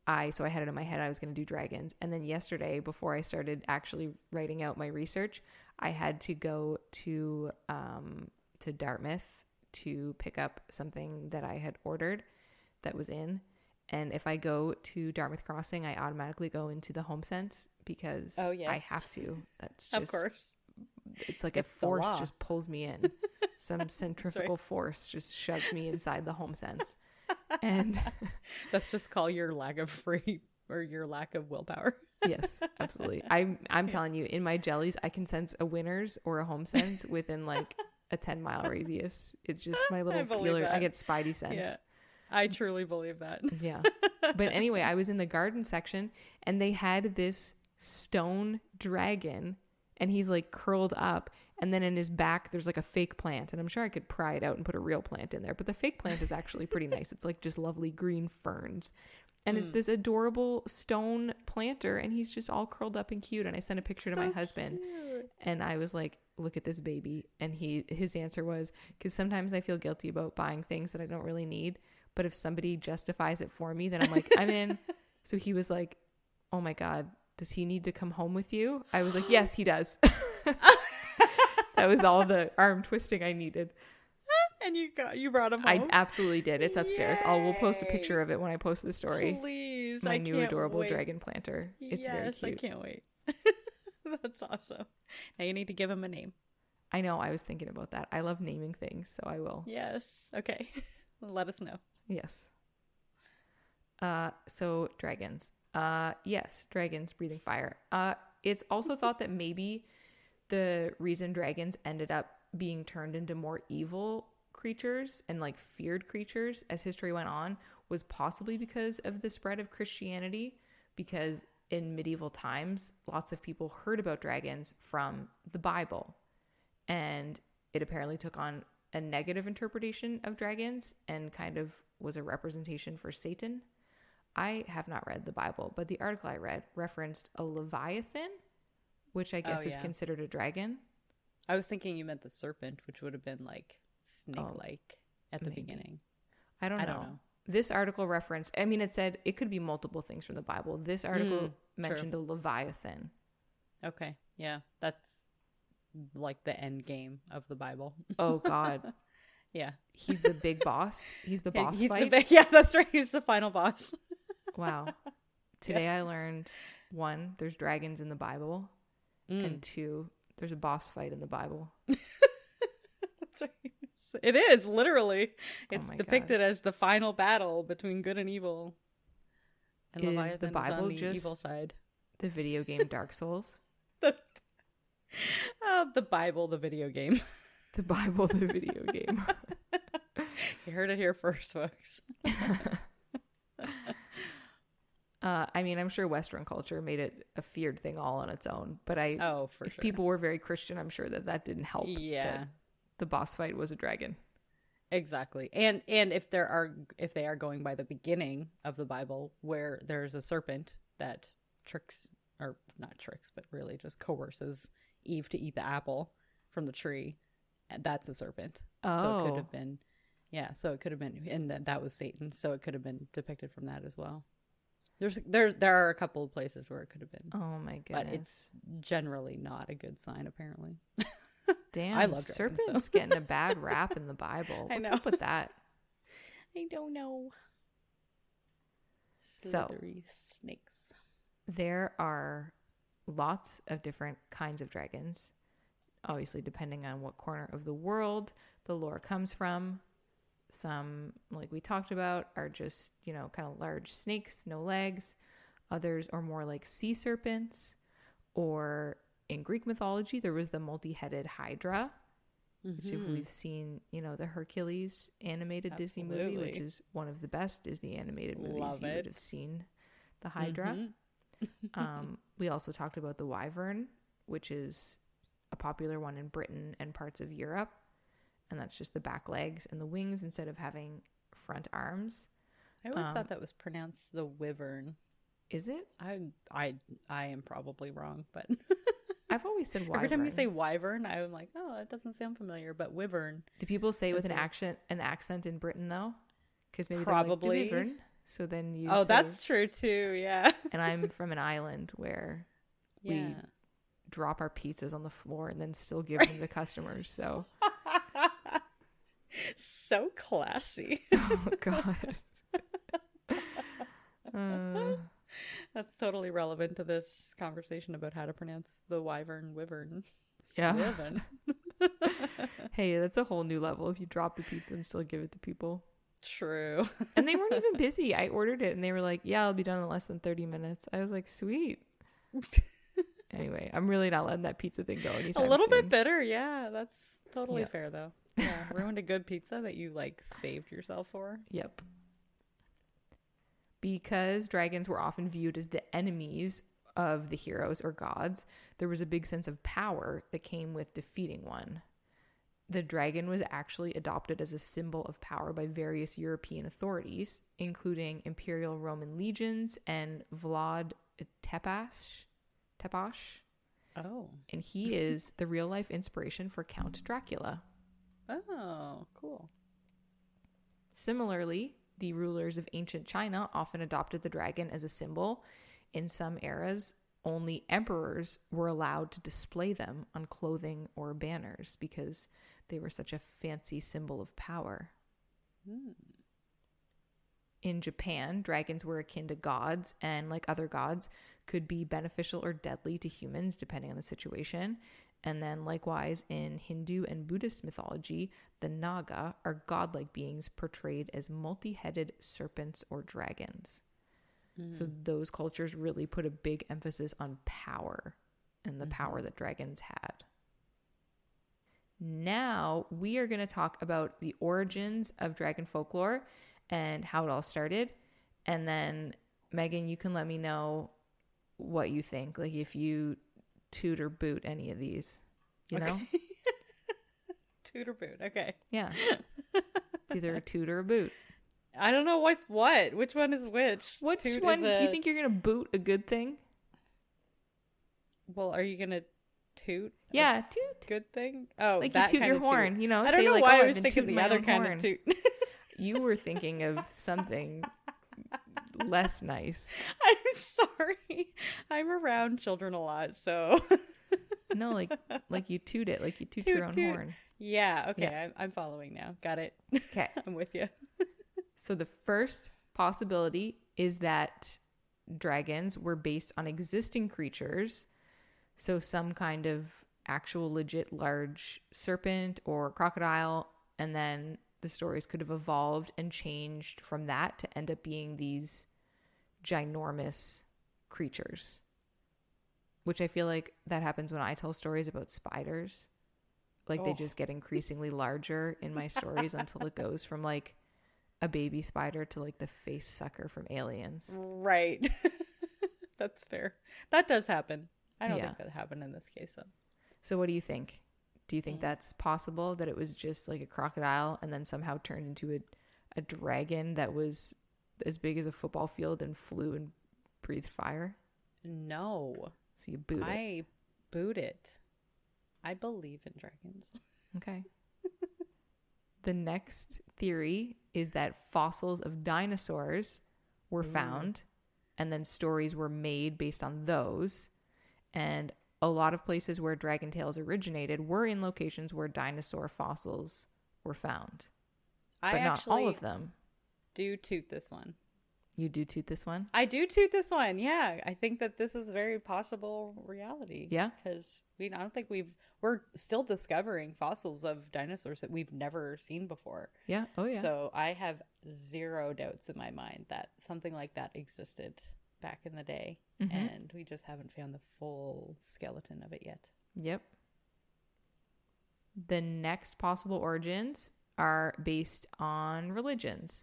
I had it in my head I was going to do dragons. And then yesterday, before I started actually writing out my research, I had to go to Dartmouth to pick up something that I had ordered that was in. And if I go to Dartmouth Crossing, I automatically go into the HomeSense because I have to. That's just, of course. It's like a force just pulls me in. Some centrifugal force just shoves me inside the HomeSense. And that's just called your lack of your lack of willpower. Yes, absolutely. I'm telling you, in my jellies, I can sense a Winners or a HomeSense within like a 10-mile radius. It's just my little feeler. That. I get spidey sense. Yeah, I truly believe that. Yeah. But anyway, I was in the garden section and they had this stone dragon, and he's like curled up, and then in his back there's like a fake plant, and I'm sure I could pry it out and put a real plant in there, but the fake plant is actually pretty nice. It's like just lovely green ferns, and it's this adorable stone planter, and he's just all curled up and cute. And I sent a picture to my husband, and I was like, look at this baby. And his answer was, because sometimes I feel guilty about buying things that I don't really need, but if somebody justifies it for me, then I'm like, I'm in. So he was like, oh my God, does he need to come home with you? I was like, yes, he does. That was all the arm twisting I needed. And you brought him home? I absolutely did. It's upstairs. We'll post a picture of it when I post the story. Please. My new adorable dragon planter. It's very cute. I can't wait. That's awesome. Now you need to give him a name. I know. I was thinking about that. I love naming things, so I will. Yes. Okay. Let us know. Yes. So dragons. Yes, dragons breathing fire. It's also thought that maybe the reason dragons ended up being turned into more evil creatures and like feared creatures as history went on was possibly because of the spread of Christianity, because in medieval times lots of people heard about dragons from the Bible, and it apparently took on a negative interpretation of dragons and kind of was a representation for Satan. I have not read the Bible, but the article I read referenced a leviathan, which I guess is considered a dragon. I was thinking you meant the serpent, which would have been like snake-like at the beginning. I don't know. This article referenced, I mean, it said it could be multiple things from the Bible. This article mentioned a leviathan. Okay. Yeah. That's like the end game of the Bible. Oh, God. Yeah. He's the big boss. He's the boss fight. Yeah, that's right. He's the final boss. Wow. Today I learned, 1, there's dragons in the Bible, and 2, there's a boss fight in the Bible. That's right. It is, literally. It's depicted as the final battle between good and evil. And is the Bible on the just evil side. The video game Dark Souls? The Bible, the video game. The Bible, the video game. You heard it here first, folks. I mean, I'm sure Western culture made it a feared thing all on its own, but if people were very Christian, I'm sure that didn't help. Yeah. The boss fight was a dragon. Exactly. And if they are going by the beginning of the Bible, where there's a serpent that not tricks, but really just coerces Eve to eat the apple from the tree, and that's a serpent. Oh. So it could have been, so it could have been, and that was Satan, so it could have been depicted from that as well. There are a couple of places where it could have been. Oh my goodness. But it's generally not a good sign, apparently. Damn, I love serpents getting a bad rap in the Bible. What's up with that? I don't know. Slithery snakes. There are lots of different kinds of dragons, obviously depending on what corner of the world the lore comes from. Some, like we talked about, are just, kind of large snakes, no legs. Others are more like sea serpents, or in Greek mythology, there was the multi-headed Hydra, which if we've seen, the Hercules animated Disney movie, which is one of the best Disney animated movies, you would have seen the Hydra. We also talked about the wyvern, which is a popular one in Britain and parts of Europe. And that's just the back legs and the wings instead of having front arms. I always thought that was pronounced the wyvern. Is it? I am probably wrong, but I've always said wyvern. Every time you say wyvern, I'm like, oh, it doesn't sound familiar. But wyvern. Do people say with an accent in Britain though? Because maybe probably they're like, the wyvern. So then you. Oh, that's true too. Yeah. And I'm from an island where we drop our pizzas on the floor and then still give them to customers. So. So classy. Oh God. That's totally relevant to this conversation about how to pronounce the wyvern. Yeah. Wyvern. Hey, that's a whole new level if you drop the pizza and still give it to people. True. And they weren't even busy. I ordered it and they were like, yeah, I'll be done in less than 30 minutes. I was like, sweet. Anyway, I'm really not letting that pizza thing go anytime A little soon. bit bitter. Yeah, that's totally fair though. Yeah, ruined a good pizza that you saved yourself for. Yep. Because dragons were often viewed as the enemies of the heroes or gods, there was a big sense of power that came with defeating one. The dragon was actually adopted as a symbol of power by various European authorities, including Imperial Roman legions and Vlad Tepes. Oh. And he is the real-life inspiration for Count Dracula. Oh, cool. Similarly, the rulers of ancient China often adopted the dragon as a symbol. In some eras, only emperors were allowed to display them on clothing or banners because they were such a fancy symbol of power. In Japan, dragons were akin to gods and, like other gods, could be beneficial or deadly to humans depending on the situation. And then likewise in Hindu and Buddhist mythology, the Naga are godlike beings portrayed as multi-headed serpents or dragons. So those cultures really put a big emphasis on power and the power that dragons had. Now we are going to talk about the origins of dragon folklore and how it all started. And then Megan, you can let me know what you think. Like if you toot or boot any of these, you know? Toot or boot. Okay. Yeah. It's either a toot or a boot. I don't know what's what. Which one is which? Which one do you think you're going to boot a good thing? Well, are you going to toot? Yeah, toot. Good thing? Oh, like that you toot kind your of horn, toot. you know? I don't know like, why oh, I was thinking the other kind of toot. You were thinking of something less nice. I'm sorry. I'm around children a lot, so... No, like you toot it, like you toot Toot, your own toot. horn. Yeah, okay, Yeah. I'm following now. Got it. Okay. I'm with you. So the first possibility is that dragons were based on existing creatures. So some kind of actual legit large serpent or crocodile. And then the stories could have evolved and changed from that to end up being these ginormous creatures. Which I feel like that happens when I tell stories about spiders. Like they just get increasingly larger in my stories until it goes from like a baby spider to like the face sucker from Aliens. Right. That's fair. That does happen. I don't think that happened in this case though. So what do you think? Do you think that's possible, that it was just like a crocodile and then somehow turned into a dragon that was as big as a football field and flew and breathed fire? No. So you boot it. I boot it. I believe in dragons. Okay. The next theory is that fossils of dinosaurs were found and then stories were made based on those. And a lot of places where dragon tales originated were in locations where dinosaur fossils were found. But not all of them. Do toot this one. You do toot this one? I do toot this one. Yeah. I think that this is very possible reality. Yeah. Because I don't think we're still discovering fossils of dinosaurs that we've never seen before. Yeah. Oh, yeah. So I have zero doubts in my mind that something like that existed back in the day. And we just haven't found the full skeleton of it yet. Yep. The next possible origins are based on religions.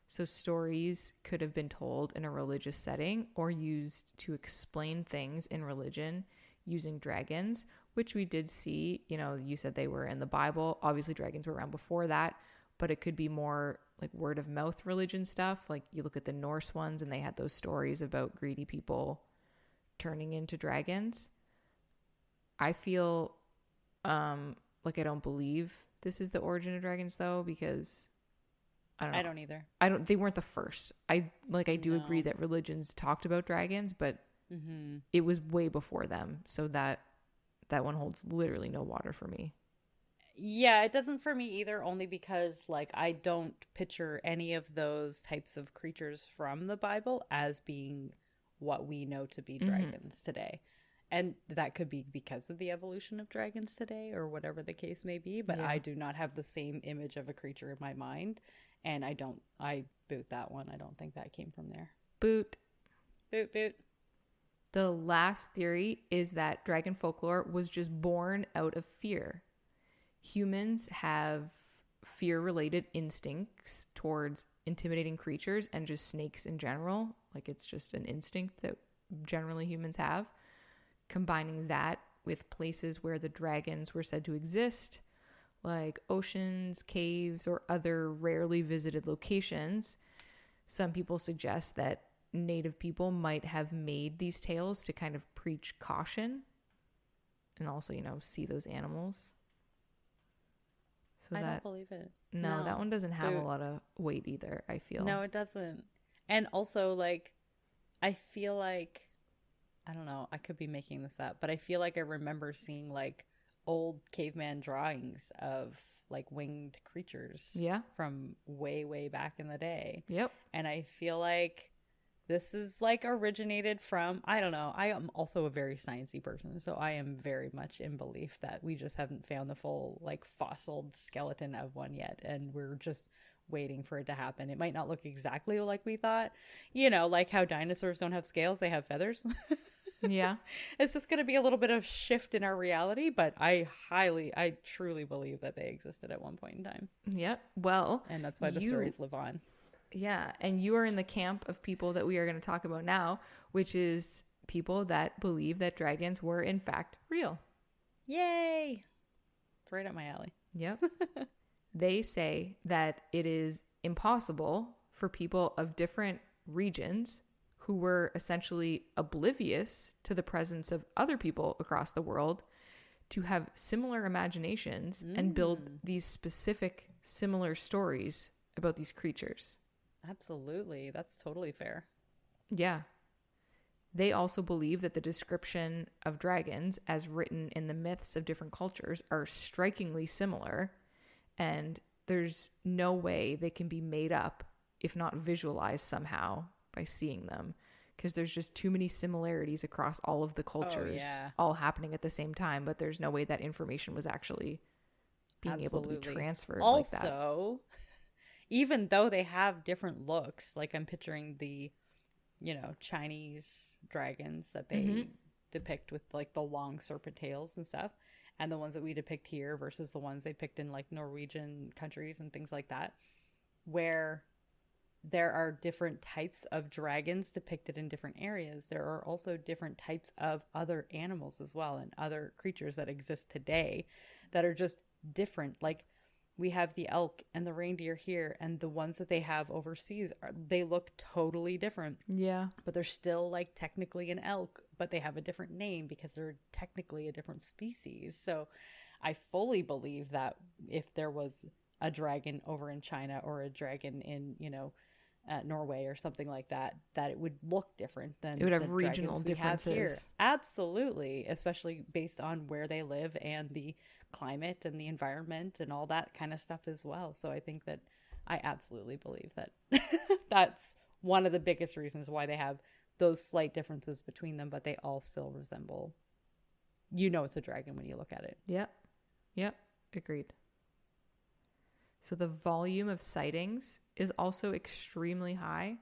So stories could have been told in a religious setting or used to explain things in religion using dragons, which we did see. You know, you said they were in the Bible. Obviously, dragons were around before that, but it could be more like word of mouth religion stuff. Like you look at the Norse ones and they had those stories about greedy people turning into dragons. I feel like I don't believe this is the origin of dragons though, because I don't know. I don't either. They weren't the first. I do agree that religions talked about dragons, but it was way before them. So that one holds literally no water for me. Yeah, it doesn't for me either, only because like I don't picture any of those types of creatures from the Bible as being what we know to be dragons today. And that could be because of the evolution of dragons today or whatever the case may be, but I do not have the same image of a creature in my mind. And I boot that one. I don't think that came from there. Boot. Boot, boot. The last theory is that dragon folklore was just born out of fear. Humans have fear-related instincts towards intimidating creatures and just snakes in general. Like it's just an instinct that generally humans have, combining that with places where the dragons were said to exist, like oceans, caves, or other rarely visited locations. Some people suggest that native people might have made these tales to kind of preach caution and also, see those animals. So I don't believe it. No, that one doesn't have a lot of weight either, I feel. No, it doesn't. And also, like, I feel like, I don't know, I could be making this up, but I feel like I remember seeing, like, old caveman drawings of, like, winged creatures. Yeah. From way, way back in the day. Yep. And I feel like this is, like, originated from, I don't know, I am also a very sciencey person, so I am very much in belief that we just haven't found the full, like, fossiled skeleton of one yet, and we're just waiting for it to happen. It might not look exactly like we thought, like how dinosaurs don't have scales, they have feathers. Yeah. It's just going to be a little bit of shift in our reality, but I truly believe that they existed at one point in time. Yep. Well, and that's why the stories live on. Yeah. And you are in the camp of people that we are going to talk about now, which is people that believe that dragons were in fact real. Yay. It's right up my alley. Yep. They say that it is impossible for people of different regions who were essentially oblivious to the presence of other people across the world to have similar imaginations and build these specific similar stories about these creatures. Absolutely. That's totally fair. Yeah. They also believe that the description of dragons as written in the myths of different cultures are strikingly similar, and there's no way they can be made up if not visualized somehow by seeing them, because there's just too many similarities across all of the cultures all happening at the same time, but there's no way that information was actually being able to be transferred like that. Also, even though they have different looks, like I'm picturing the, Chinese dragons that they depict with like the long serpent tails and stuff, and the ones that we depict here versus the ones they picked in like Norwegian countries and things like that, where there are different types of dragons depicted in different areas. There are also different types of other animals as well, and other creatures that exist today that are just different. Like we have the elk and the reindeer here, and the ones that they have overseas, they look totally different. Yeah. But they're still like technically an elk, but they have a different name because they're technically a different species. So I fully believe that if there was a dragon over in China or a dragon in, Norway or something like that, that it would look different than it would have the regional differences. Have here. Absolutely, especially based on where they live and the climate and the environment and all that kind of stuff as well. So I think that I absolutely believe that that's one of the biggest reasons why they have those slight differences between them, but they all still resemble, it's a dragon when you look at it. Yep. Agreed. So the volume of sightings is also extremely high.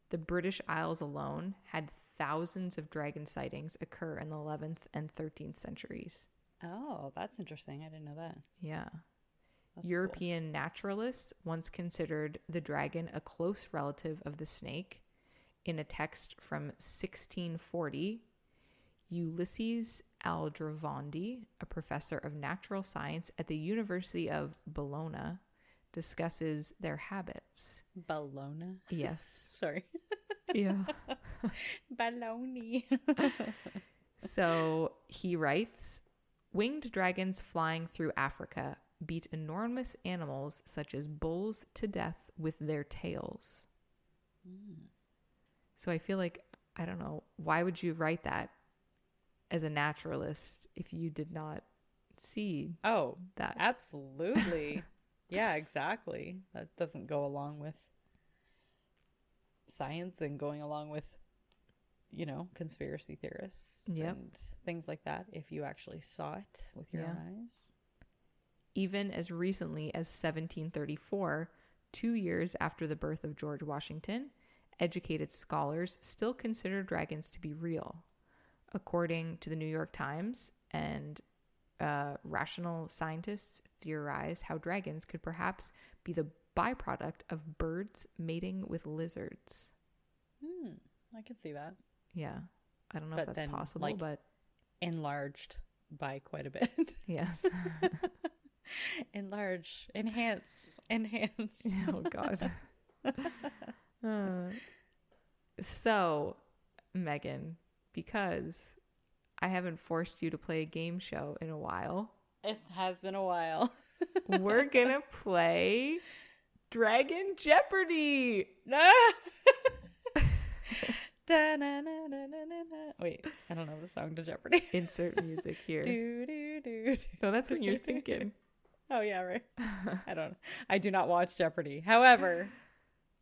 The British Isles alone had thousands of dragon sightings occur in the 11th and 13th centuries. Oh, that's interesting. I didn't know that. Yeah. That's European cool. Naturalists once considered the dragon a close relative of the snake. In a text from 1640, Ulysses Aldrovandi, a professor of natural science at the University of Bologna, discusses their habits. Bologna? Yes. Sorry. Yeah. Baloney. So he writes, winged dragons flying through Africa beat enormous animals such as bulls to death with their tails. So I feel like, I don't know, why would you write that as a naturalist if you did not see that? Absolutely. Yeah, exactly. That doesn't go along with science and going along with, conspiracy theorists and things like that if you actually saw it with your own eyes. Even as recently as 1734, 2 years after the birth of George Washington, educated scholars still consider dragons to be real. According to the New York Times, and rational scientists theorize how dragons could perhaps be the byproduct of birds mating with lizards. I can see that. Yeah. I don't know But if that's then, possible, like, but enlarged by quite a bit. yes. Enlarge, enhance. Oh, God. So, Megan, because I haven't forced you to play a game show in a while, It has been a while. we're gonna play Dragon Jeopardy. Wait, I don't know the song to Jeopardy. Insert music here. Do, do, do, do. No, that's what you're thinking. Oh yeah, right. I do not watch Jeopardy. However,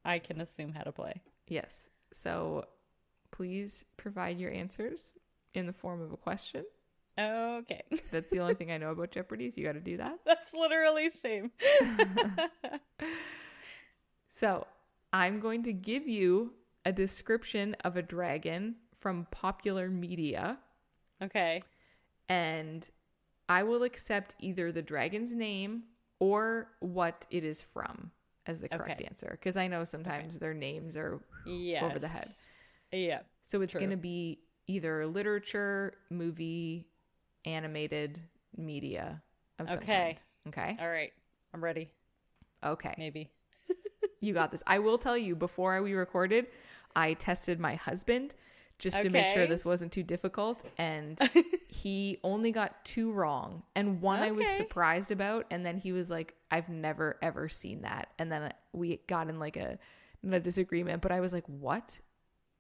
I can assume how to play. Yes. So please provide your answers in the form of a question. Okay. That's the only thing I know about Jeopardy, is you got to do that. That's literally same. So I'm going to give you a description of a dragon from popular media. Okay. And I will accept either the dragon's name or what it is from as the correct answer. Because I know sometimes their names are over the head. Yeah. So it's going to be either literature, movie, animated media of some kind. Okay. All right. I'm ready. Okay. Maybe. You got this. I will tell you, before we recorded, I tested my husband just to make sure this wasn't too difficult. And he only got 2 wrong. And one I was surprised about. And then he was like, I've never, ever seen that. And then we got in like a disagreement. But I was like, what?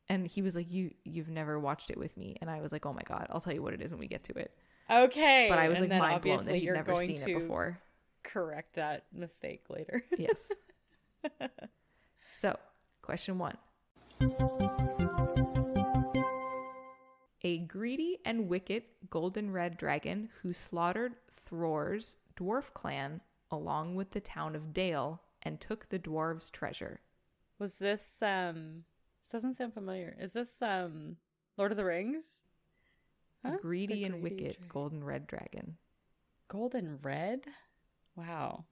And he was like, you've never watched it with me. And I was like, oh my God, I'll tell you what it is when we get to it. Okay. But I was like mind blown that he'd never seen it before. Correct that mistake later. Yes. So, question 1. A greedy and wicked golden red dragon who slaughtered Thror's dwarf clan along with the town of Dale and took the dwarves' treasure. Was this doesn't sound familiar. Is this Lord of the Rings? Huh? Greedy and wicked golden red dragon. Golden red? Wow.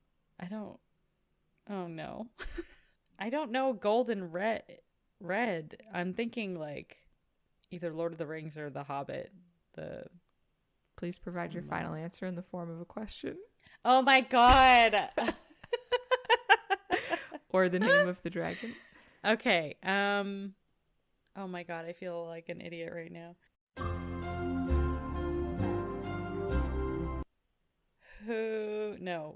Oh no. I don't know golden red. I'm thinking like either Lord of the Rings or The Hobbit. Please provide your final answer in the form of a question. Oh my God. Or the name of the dragon. Okay. Oh my God, I feel like an idiot right now.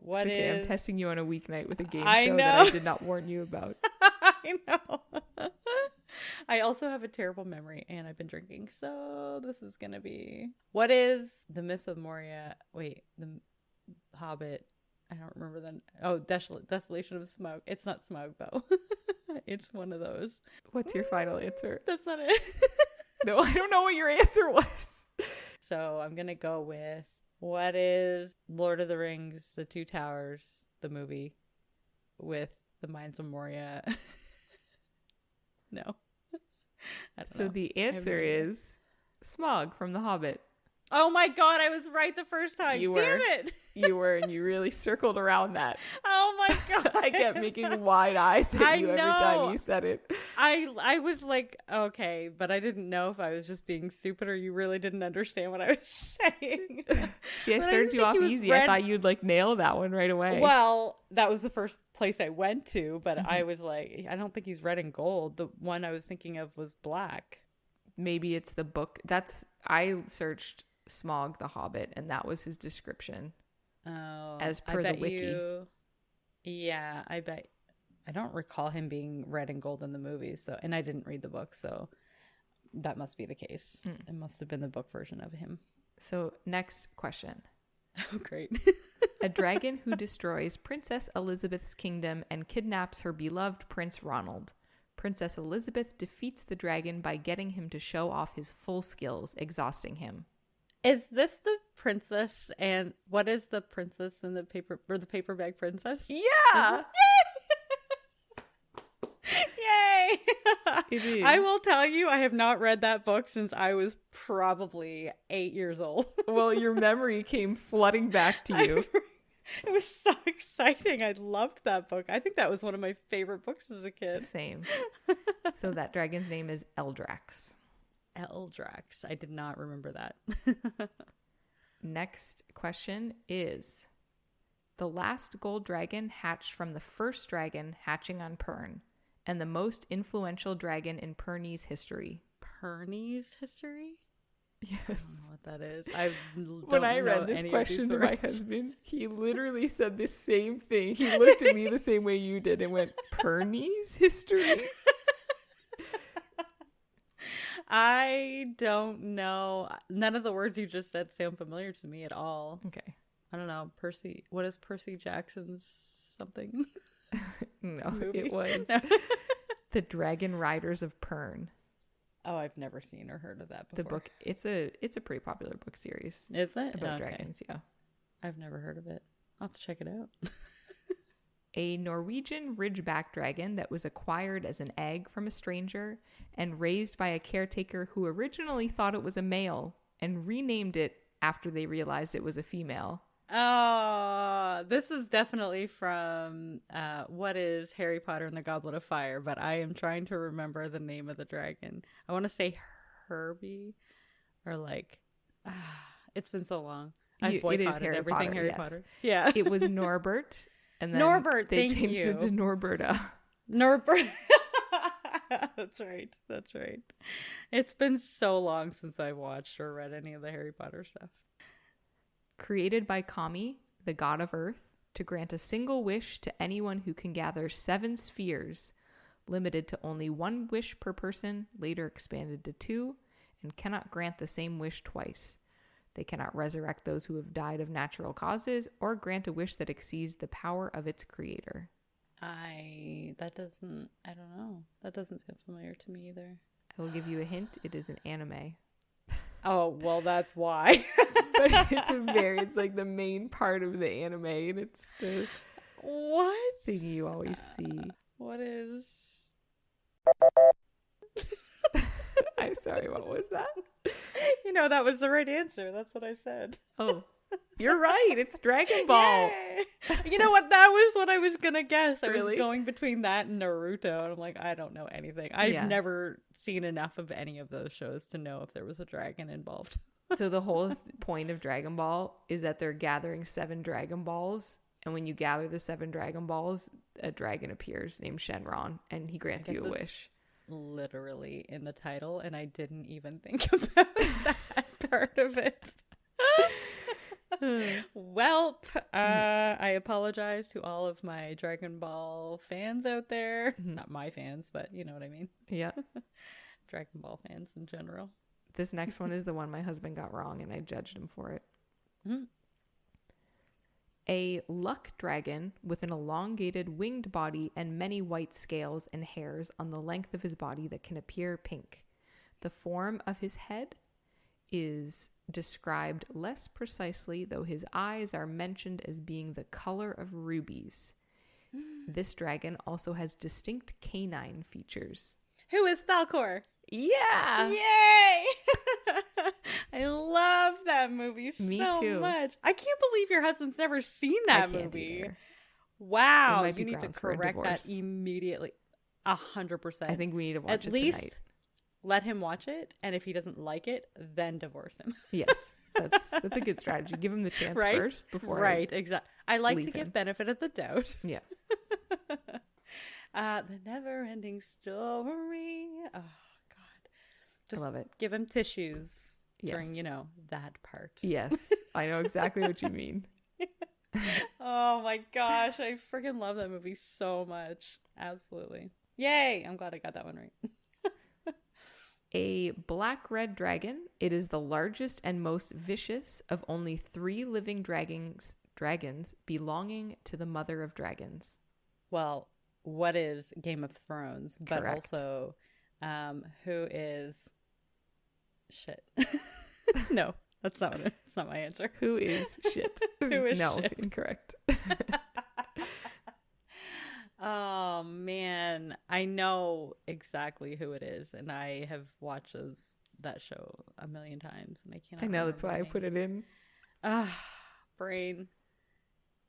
What it's okay. is... I'm testing you on a weeknight with a game I show know. that I did not warn you about. I know. I also have a terrible memory and I've been drinking, so this is gonna be... What is the Mists of Moria? Wait, the Hobbit. I don't remember that. Oh, Desolation of Smaug. It's not Smaug though. It's one of those. What's your final answer? That's not it. No, I don't know what your answer was. So I'm gonna go with, what is Lord of the Rings, The Two Towers, the movie, with the Mines of Moria? No. I don't know. The answer is Smaug from The Hobbit. Oh my God, I was right the first time. You Damn were. it. You were, and you really circled around that. Oh my God. I kept making wide eyes at you every time you said it. I was like, okay, but I didn't know if I was just being stupid or you really didn't understand what I was saying. See, I started you off easy. I thought you'd like nail that one right away. Well, that was the first place I went to, but I was like, I don't think he's red and gold. The one I was thinking of was black. Maybe it's the book. I searched Smaug the Hobbit, and that was his description. Oh, as per the wiki. Yeah, I bet. I don't recall him being red and gold in the movies, and I didn't read the book, so that must be the case. It must have been the book version of him. So, next question. Oh, great. A dragon who destroys Princess Elizabeth's kingdom and kidnaps her beloved Prince Ronald. Princess Elizabeth defeats the dragon by getting him to show off his full skills, exhausting him. Is this the princess, and what is the princess in the paper bag princess? Yeah. Yay. It is. I will tell you, I have not read that book since I was probably 8 years old. Well, your memory came flooding back to you. It was so exciting. I loved that book. I think that was one of my favorite books as a kid. Same. So that dragon's name is Eldrax. Eldrax. I did not remember that. Next question is, the last gold dragon hatched from the first dragon hatching on Pern, and the most influential dragon in Pernese history. Pernese history? Yes. I don't know what that is. When I read this question to my husband, he literally said the same thing. He looked at me the same way you did and went, Pernese history? I don't know. None of the words you just said sound familiar to me at all. Okay. I don't know. Percy. What is Percy Jackson's something? No, movie? It was The Dragon Riders of Pern. Oh, I've never seen or heard of that before. The book, it's a pretty popular book series. Is it? About dragons, yeah. I've never heard of it. I'll have to check it out. A Norwegian ridgeback dragon that was acquired as an egg from a stranger and raised by a caretaker who originally thought it was a male and renamed it after they realized it was a female. Oh, this is definitely from what is Harry Potter and the Goblet of Fire, but I am trying to remember the name of the dragon. I want to say Herbie or it's been so long. I've boycotted everything Potter, Harry yes. Potter. Yeah. It was Norbert, and then Norbert, they changed it to Norberta. Norbert. That's right. It's been so long since I watched or read any of the Harry Potter stuff. Created by Kami, the god of earth, to grant a single wish to anyone who can gather 7 spheres, limited to only 1 wish per person, later expanded to 2, and cannot grant the same wish twice. They cannot resurrect those who have died of natural causes or grant a wish that exceeds the power of its creator. I don't know. That doesn't sound familiar to me either. I will give you a hint. It is an anime. Oh, well, that's why. But it's like the main part of the anime, and it's the thing you always see. What is... I'm sorry, what was that? That was the right answer. That's what I said. Oh, you're right. It's Dragon Ball. Yay. You know what? That was what I was going to guess. I Really? was going between that and Naruto. And I'm like, I don't know anything. I've never seen enough of any of those shows to know if there was a dragon involved. So the whole point of Dragon Ball is that they're gathering 7 Dragon Balls. And when you gather the 7 Dragon Balls, a dragon appears named Shenron, and he grants you a wish. Literally in the title, and I didn't even think about that part of it. Welp, I apologize to all of my Dragon Ball fans out there. Not my fans, but you know what I mean. Yeah. Dragon Ball fans in general. This next one is the one my husband got wrong, and I judged him for it. Mm. A luck dragon with an elongated winged body and many white scales and hairs on the length of his body that can appear pink. The form of his head is described less precisely, though his eyes are mentioned as being the color of rubies. This dragon also has distinct canine features. Who is Falcor? Yeah! Yay! I love that movie Me so too. much. I can't believe your husband's never seen that movie. Wow, you need to correct that immediately. 100%. I think we need to watch it At least tonight. Let him watch it, and if he doesn't like it, then divorce him. Yes, that's a good strategy. Give him the chance first before. Exactly. I like to give him. benefit of the doubt. Yeah. The never-ending story. Oh God, just I love it. Give him tissues during, Yes. that part. Yes, I know exactly what you mean. Oh my gosh, I freaking love that movie so much. Absolutely. Yay! I'm glad I got that one right. A black-red dragon. It is the largest and most vicious of only 3 living dragons belonging to the mother of dragons. Well, what is Game of Thrones? But Correct. also, who is shit? No, that's not what it's not my answer. Who is shit? Who is no, shit? Incorrect. Oh man, I know exactly who it is, and I have watched that show a million times, and I can't. I know, that's why I put it in. Brain.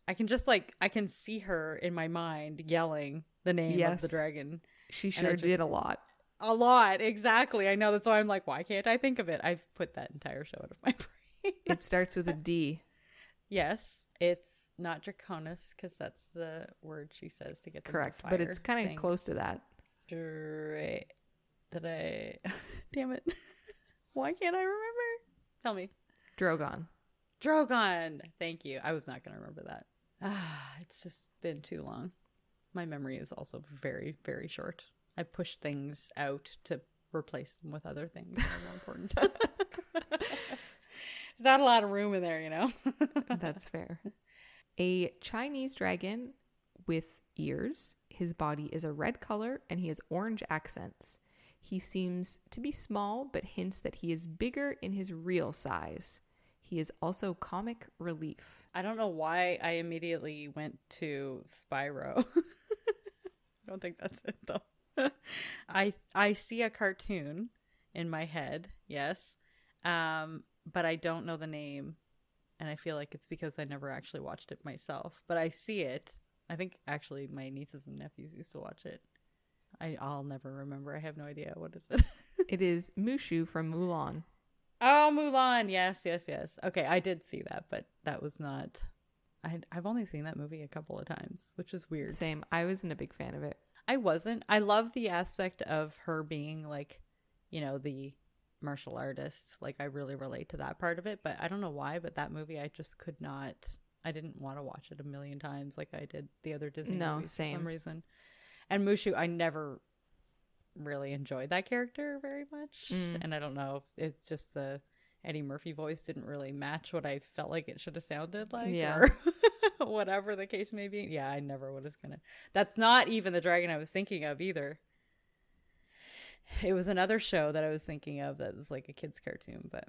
I can just I can see her in my mind yelling the name of the dragon. She sure did a lot. A lot. Exactly. I know. That's why I'm like, why can't I think of it? I've put that entire show out of my brain. It starts with a D. Yes. It's not Draconis because that's the word she says to get the Correct. But it's kind of close to that. Damn it. Why can't I remember? Tell me. Drogon. Thank you. I was not going to remember that. It's just been too long. My memory is also very, very short. I push things out to replace them with other things that are more important. There's not a lot of room in there, you know? That's fair. A Chinese dragon with ears. His body is a red color and he has orange accents. He seems to be small, but hints that he is bigger in his real size. He is also comic relief. I don't know why I immediately went to Spyro. I don't think that's it though. I see a cartoon in my head, yes. But I don't know the name. And I feel like it's because I never actually watched it myself. But I see it. I think actually my nieces and nephews used to watch it. I'll never remember. I have no idea. What is it? It is Mushu from Mulan. Oh, Mulan. Yes. Okay, I did see that, but that was not... I've only seen that movie a couple of times, which is weird. Same. I wasn't a big fan of it. I wasn't. I love the aspect of her being like, you know, the martial artist. Like, I really relate to that part of it, but I don't know why, but that movie I just could not... I didn't want to watch it a million times like I did the other Disney movies for some reason. And Mushu, I never really enjoyed that character very much. And I don't know if it's just the Eddie Murphy voice didn't really match what I felt like it should have sounded like. Yeah. Or whatever the case may be. Yeah, I never would have gonna. That's not even the dragon I was thinking of either. It was another show that I was thinking of that was like a kid's cartoon, but...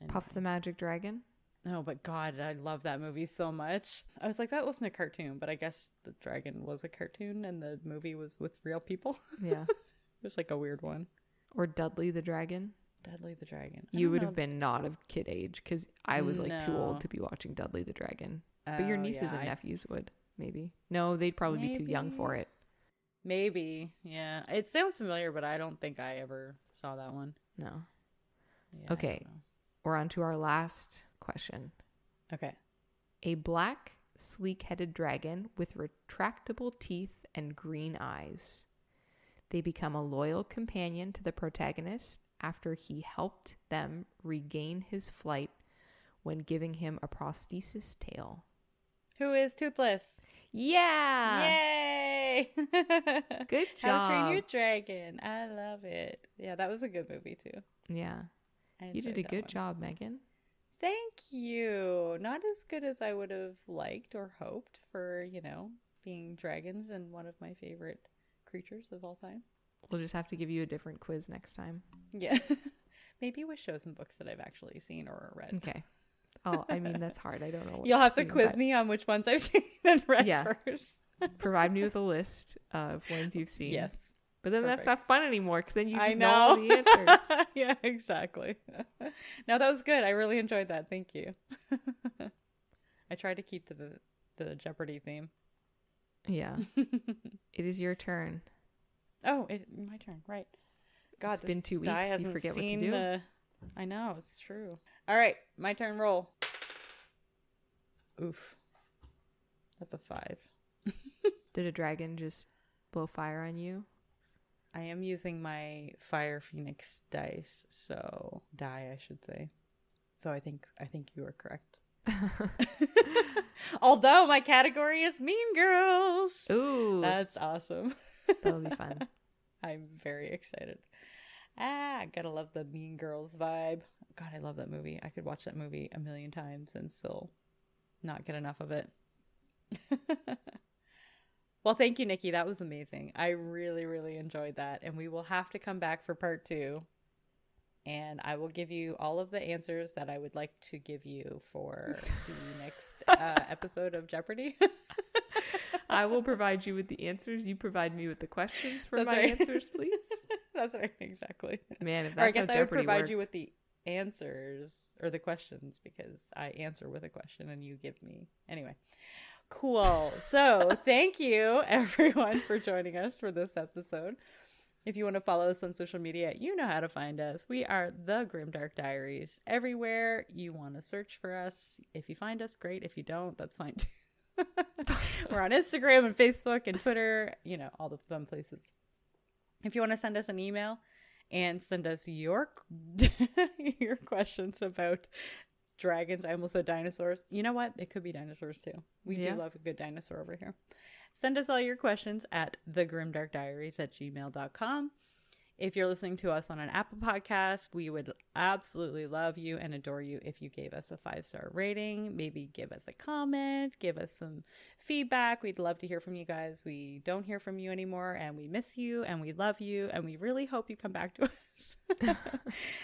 Anyway. Puff the Magic Dragon? Oh, but God, I love that movie so much. I was like, that wasn't a cartoon, but I guess the dragon was a cartoon and the movie was with real people. Yeah. It was like a weird one. Or Dudley the Dragon? Dudley the Dragon. You would have been not of kid age because I was like too old to be watching Dudley the Dragon. But your nieces and nephews would, maybe. No, they'd probably be too young for it. Maybe, yeah. It sounds familiar, but I don't think I ever saw that one. No. Yeah, okay. We're on to our last question. Okay. A black, sleek-headed dragon with retractable teeth and green eyes. They become a loyal companion to the protagonist after he helped them regain his flight when giving him a prosthesis tail. Who is Toothless? Yeah! Yay! Good job. How to Train Your Dragon. I love it. Yeah, that was a good movie too. Yeah. You did a good job, Megan. Thank you. Not as good as I would have liked or hoped for, you know, being dragons and one of my favorite creatures of all time. We'll just have to give you a different quiz next time. Yeah. Maybe with shows and books that I've actually seen or read. Okay. Oh, I mean, that's hard. I don't know. You'll have to quiz me on which ones I've seen and read first. Provide me with a list of ones you've seen. Yes. But then that's not fun anymore because then you just know all the answers. Yeah, exactly. No, that was good. I really enjoyed that. Thank you. I tried to keep to the Jeopardy theme. Yeah. It is your turn. Oh, my turn. Right. God, it's been 2 weeks. You forget what to do. I know. It's true. All right. My turn. Roll. Oof. That's a 5. Did a dragon just blow fire on you? I am using my Fire Phoenix dice. So, I should say. So I think you are correct. Although my category is Mean Girls. Ooh. That's awesome. That'll be fun. I'm very excited. Gotta love the Mean Girls vibe. God, I love that movie. I could watch that movie a million times and still not get enough of it. Well, thank you, Nikki. That was amazing. I really, really enjoyed that. And we will have to come back for part 2. And I will give you all of the answers that I would like to give you for the next episode of Jeopardy. I will provide you with the answers. You provide me with the questions for my answers, please. That's right. Exactly. Man, if that's how Jeopardy I would provide worked. you with the answers or the questions because I answer with a question and you give me. Anyway. Cool. So thank you, everyone, for joining us for this episode. If you want to follow us on social media, you know how to find us. We are the Grimdark Diaries. Everywhere you want to search for us. If you find us, great. If you don't, that's fine too. We're on Instagram and Facebook and Twitter, all the fun places. If you want to send us an email and send us your questions about dragons. I almost said dinosaurs. You know what? It could be dinosaurs too. We do love a good dinosaur over here. Send us all your questions at thegrimdarkdiaries@gmail.com. If you're listening to us on an Apple podcast, we would absolutely love you and adore you if you gave us a 5-star rating. Maybe give us a comment, give us some feedback. We'd love to hear from you guys. We don't hear from you anymore, and we miss you, and we love you, and we really hope you come back to us.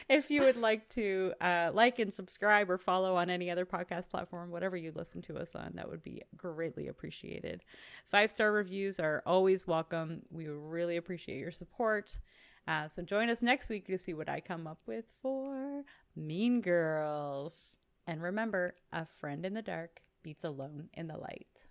If you would like to like and subscribe or follow on any other podcast platform, whatever you listen to us on, that would be greatly appreciated. 5-star reviews are always welcome. We would really appreciate your support. So join us next week to see what I come up with for Mean Girls. And remember, a friend in the dark beats alone in the light.